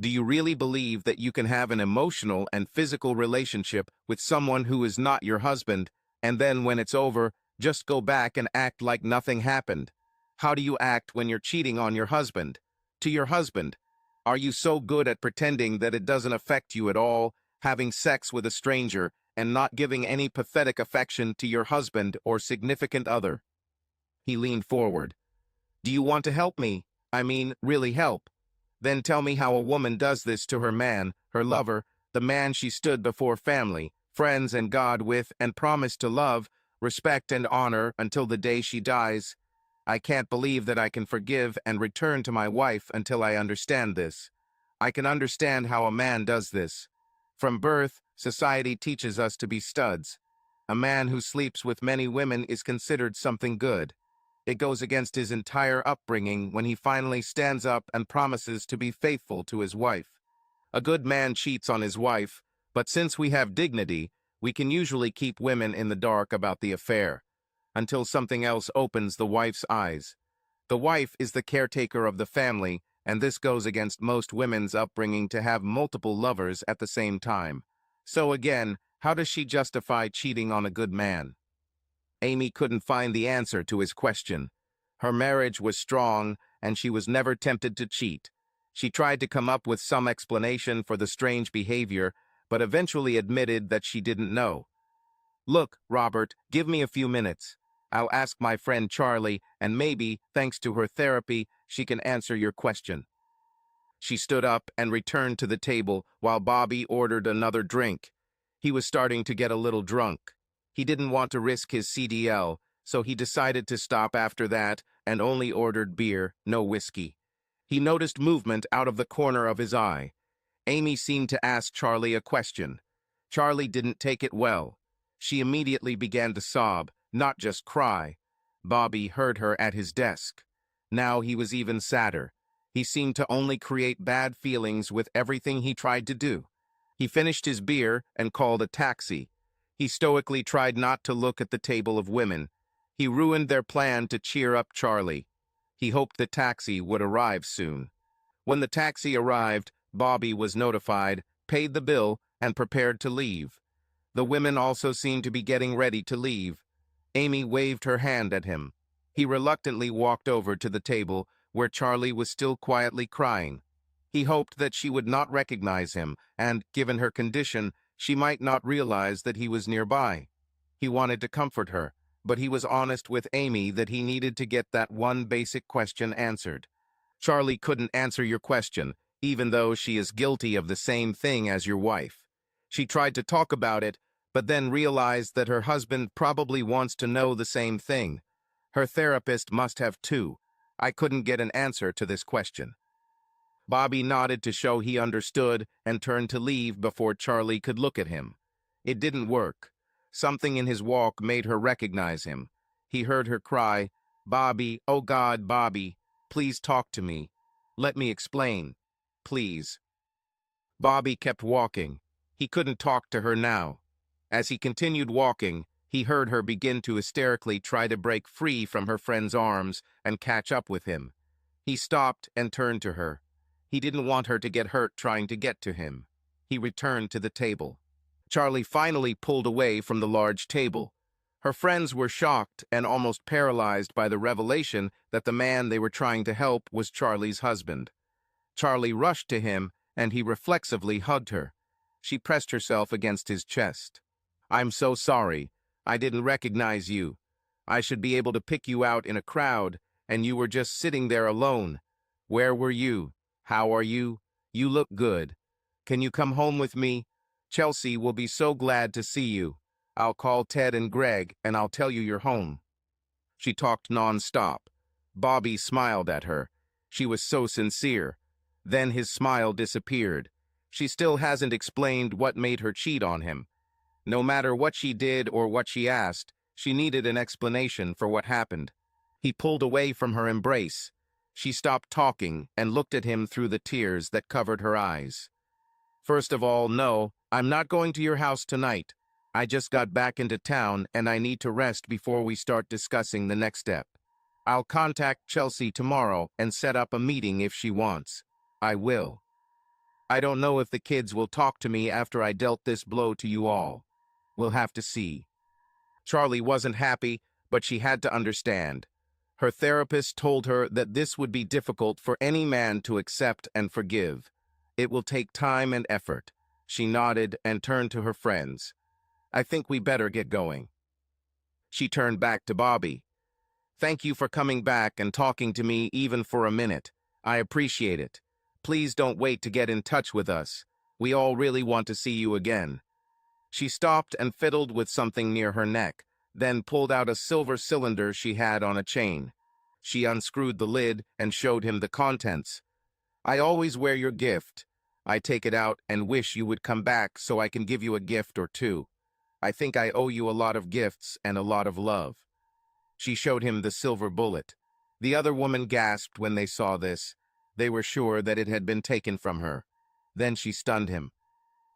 Do you really believe that you can have an emotional and physical relationship with someone who is not your husband, and then when it's over, just go back and act like nothing happened? How do you act when you're cheating on your husband? To your husband? Are you so good at pretending that it doesn't affect you at all, having sex with a stranger, and not giving any pathetic affection to your husband or significant other? He leaned forward. Do you want to help me? I mean, really help? Then tell me how a woman does this to her man, her lover, the man she stood before family, friends and God with and promised to love, respect and honor until the day she dies. I can't believe that I can forgive and return to my wife until I understand this. I can understand how a man does this. From birth, society teaches us to be studs. A man who sleeps with many women is considered something good. It goes against his entire upbringing when he finally stands up and promises to be faithful to his wife. A good man cheats on his wife, but since we have dignity, we can usually keep women in the dark about the affair, until something else opens the wife's eyes. The wife is the caretaker of the family, and this goes against most women's upbringing to have multiple lovers at the same time. So again, how does she justify cheating on a good man? Amy couldn't find the answer to his question. Her marriage was strong, and she was never tempted to cheat. She tried to come up with some explanation for the strange behavior, but eventually admitted that she didn't know. Look, Robert, give me a few minutes. I'll ask my friend Charlie, and maybe, thanks to her therapy, she can answer your question. She stood up and returned to the table while Bobby ordered another drink. He was starting to get a little drunk. He didn't want to risk his CDL, so he decided to stop after that and only ordered beer, no whiskey. He noticed movement out of the corner of his eye. Amy seemed to ask Charlie a question. Charlie didn't take it well. She immediately began to sob, not just cry. Bobby heard her at his desk. Now he was even sadder. He seemed to only create bad feelings with everything he tried to do. He finished his beer and called a taxi. He stoically tried not to look at the table of women. He ruined their plan to cheer up Charlie. He hoped the taxi would arrive soon. When the taxi arrived, Bobby was notified, paid the bill, and prepared to leave. The women also seemed to be getting ready to leave. Amy waved her hand at him. He reluctantly walked over to the table where Charlie was still quietly crying. He hoped that she would not recognize him, and, given her condition, she might not realize that he was nearby. He wanted to comfort her, but he was honest with Amy that he needed to get that one basic question answered. Charlie couldn't answer your question, even though she is guilty of the same thing as your wife. She tried to talk about it, but then realized that her husband probably wants to know the same thing. Her therapist must have too. I couldn't get an answer to this question. Bobby nodded to show he understood and turned to leave before Charlie could look at him. It didn't work. Something in his walk made her recognize him. He heard her cry, "Bobby, oh God, Bobby, please talk to me. Let me explain. Please." Bobby kept walking. He couldn't talk to her now. As he continued walking, he heard her begin to hysterically try to break free from her friend's arms and catch up with him. He stopped and turned to her. He didn't want her to get hurt trying to get to him. He returned to the table. Charlie finally pulled away from the large table. Her friends were shocked and almost paralyzed by the revelation that the man they were trying to help was Charlie's husband. Charlie rushed to him, and he reflexively hugged her. She pressed herself against his chest. "I'm so sorry. I didn't recognize you. I should be able to pick you out in a crowd, and you were just sitting there alone. Where were you? How are you? You look good. Can you come home with me? Chelsea will be so glad to see you. I'll call Ted and Greg and I'll tell you you're home. She talked non-stop. Bobby smiled at her. She was so sincere. Then his smile disappeared. She still hasn't explained what made her cheat on him. No matter what she did or what she asked, she needed an explanation for what happened. He pulled away from her embrace. She stopped talking and looked at him through the tears that covered her eyes. First of all, no, I'm not going to your house tonight. I just got back into town and I need to rest before we start discussing the next step. I'll contact Chelsea tomorrow and set up a meeting if she wants. I will. I don't know if the kids will talk to me after I dealt this blow to you all. We'll have to see. Charlie wasn't happy, but she had to understand. Her therapist told her that this would be difficult for any man to accept and forgive. It will take time and effort. She nodded and turned to her friends. I think we better get going. She turned back to Bobby. Thank you for coming back and talking to me even for a minute. I appreciate it. Please don't wait to get in touch with us. We all really want to see you again. She stopped and fiddled with something near her neck, then pulled out a silver cylinder she had on a chain. She unscrewed the lid and showed him the contents. I always wear your gift. I take it out and wish you would come back so I can give you a gift or two. I think I owe you a lot of gifts and a lot of love. She showed him the silver bullet. The other woman gasped when they saw this. They were sure that it had been taken from her. Then she stunned him.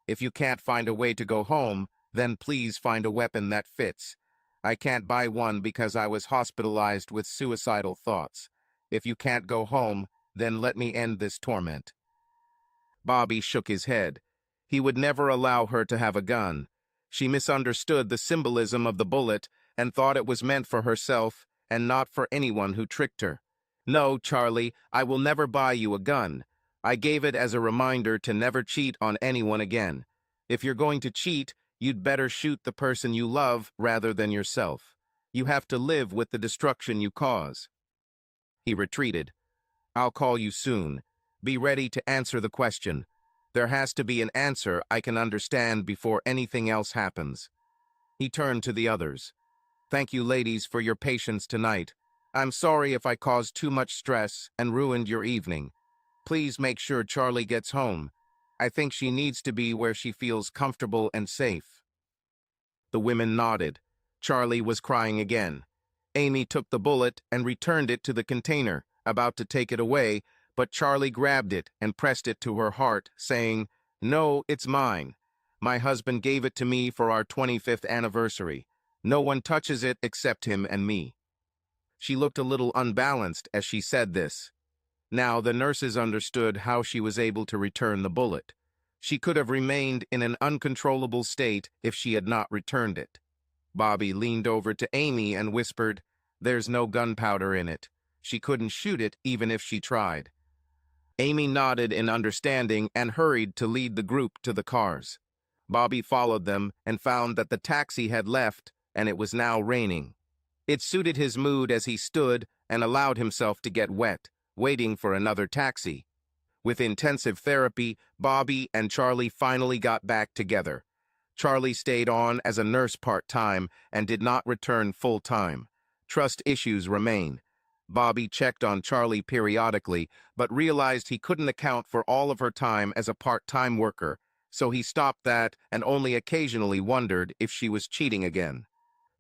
If you can't find a way to go home, then please find a weapon that fits. I can't buy one because I was hospitalized with suicidal thoughts. If you can't go home, then let me end this torment. Bobby shook his head. He would never allow her to have a gun. She misunderstood the symbolism of the bullet and thought it was meant for herself and not for anyone who tricked her. No, Charlie, I will never buy you a gun. I gave it as a reminder to never cheat on anyone again. If you're going to cheat, you'd better shoot the person you love rather than yourself. You have to live with the destruction you cause. He retreated. I'll call you soon. Be ready to answer the question. There has to be an answer I can understand before anything else happens. He turned to the others. Thank you, ladies, for your patience tonight. I'm sorry if I caused too much stress and ruined your evening. Please make sure Charlie gets home. I think she needs to be where she feels comfortable and safe. The women nodded. Charlie was crying again. Amy took the bullet and returned it to the container, about to take it away, but Charlie grabbed it and pressed it to her heart, saying, "No, it's mine. My husband gave it to me for our 25th anniversary. No one touches it except him and me." She looked a little unbalanced as she said this. Now the nurses understood how she was able to return the bullet. She could have remained in an uncontrollable state if she had not returned it. Bobby leaned over to Amy and whispered, "There's no gunpowder in it. She couldn't shoot it even if she tried." Amy nodded in understanding and hurried to lead the group to the cars. Bobby followed them and found that the taxi had left and it was now raining. It suited his mood as he stood and allowed himself to get wet, waiting for another taxi. With intensive therapy, Bobby and Charlie finally got back together. Charlie stayed on as a nurse part-time and did not return full-time. Trust issues remain. Bobby checked on Charlie periodically, but realized he couldn't account for all of her time as a part-time worker, so he stopped that and only occasionally wondered if she was cheating again.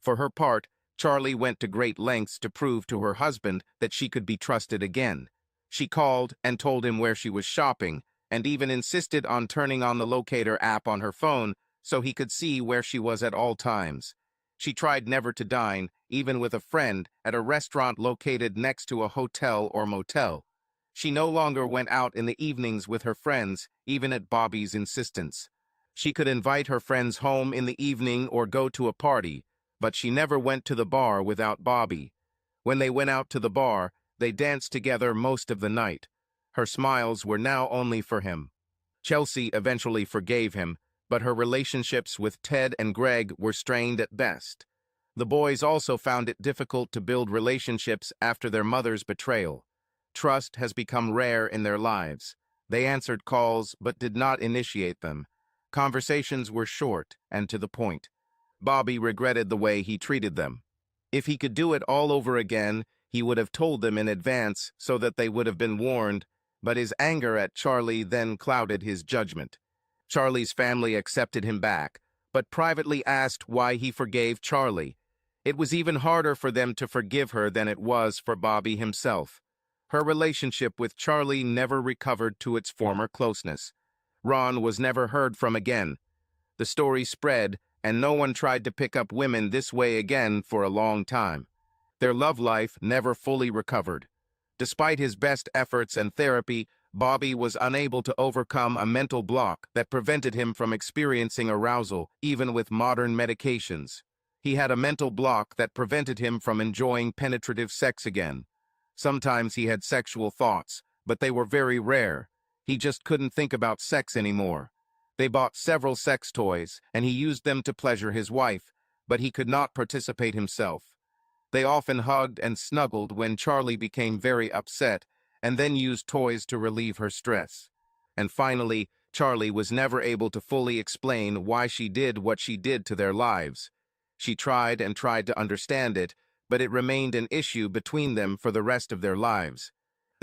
For her part, Charlie went to great lengths to prove to her husband that she could be trusted again. She called and told him where she was shopping, and even insisted on turning on the locator app on her phone so he could see where she was at all times. She tried never to dine, even with a friend, at a restaurant located next to a hotel or motel. She no longer went out in the evenings with her friends, even at Bobby's insistence. She could invite her friends home in the evening or go to a party, but she never went to the bar without Bobby. When they went out to the bar, they danced together most of the night. Her smiles were now only for him. Chelsea eventually forgave him, but her relationships with Ted and Greg were strained at best. The boys also found it difficult to build relationships after their mother's betrayal. Trust has become rare in their lives. They answered calls but did not initiate them. Conversations were short and to the point. Bobby regretted the way he treated them. If he could do it all over again, he would have told them in advance so that they would have been warned, but his anger at Charlie then clouded his judgment. Charlie's family accepted him back, but privately asked why he forgave Charlie. It was even harder for them to forgive her than it was for Bobby himself. Her relationship with Charlie never recovered to its former closeness. Ron was never heard from again. The story spread, and no one tried to pick up women this way again for a long time. Their love life never fully recovered. Despite his best efforts and therapy, Bobby was unable to overcome a mental block that prevented him from experiencing arousal, even with modern medications. He had a mental block that prevented him from enjoying penetrative sex again. Sometimes he had sexual thoughts, but they were very rare. He just couldn't think about sex anymore. They bought several sex toys, and he used them to pleasure his wife, but he could not participate himself. They often hugged and snuggled when Charlie became very upset, and then used toys to relieve her stress. And finally, Charlie was never able to fully explain why she did what she did to their lives. She tried and tried to understand it, but it remained an issue between them for the rest of their lives.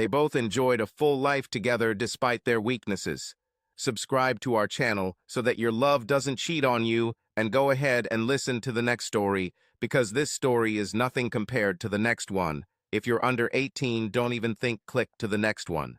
They both enjoyed a full life together despite their weaknesses. Subscribe to our channel so that your love doesn't cheat on you, and go ahead and listen to the next story, because this story is nothing compared to the next one. If you're under 18, don't even click to the next one.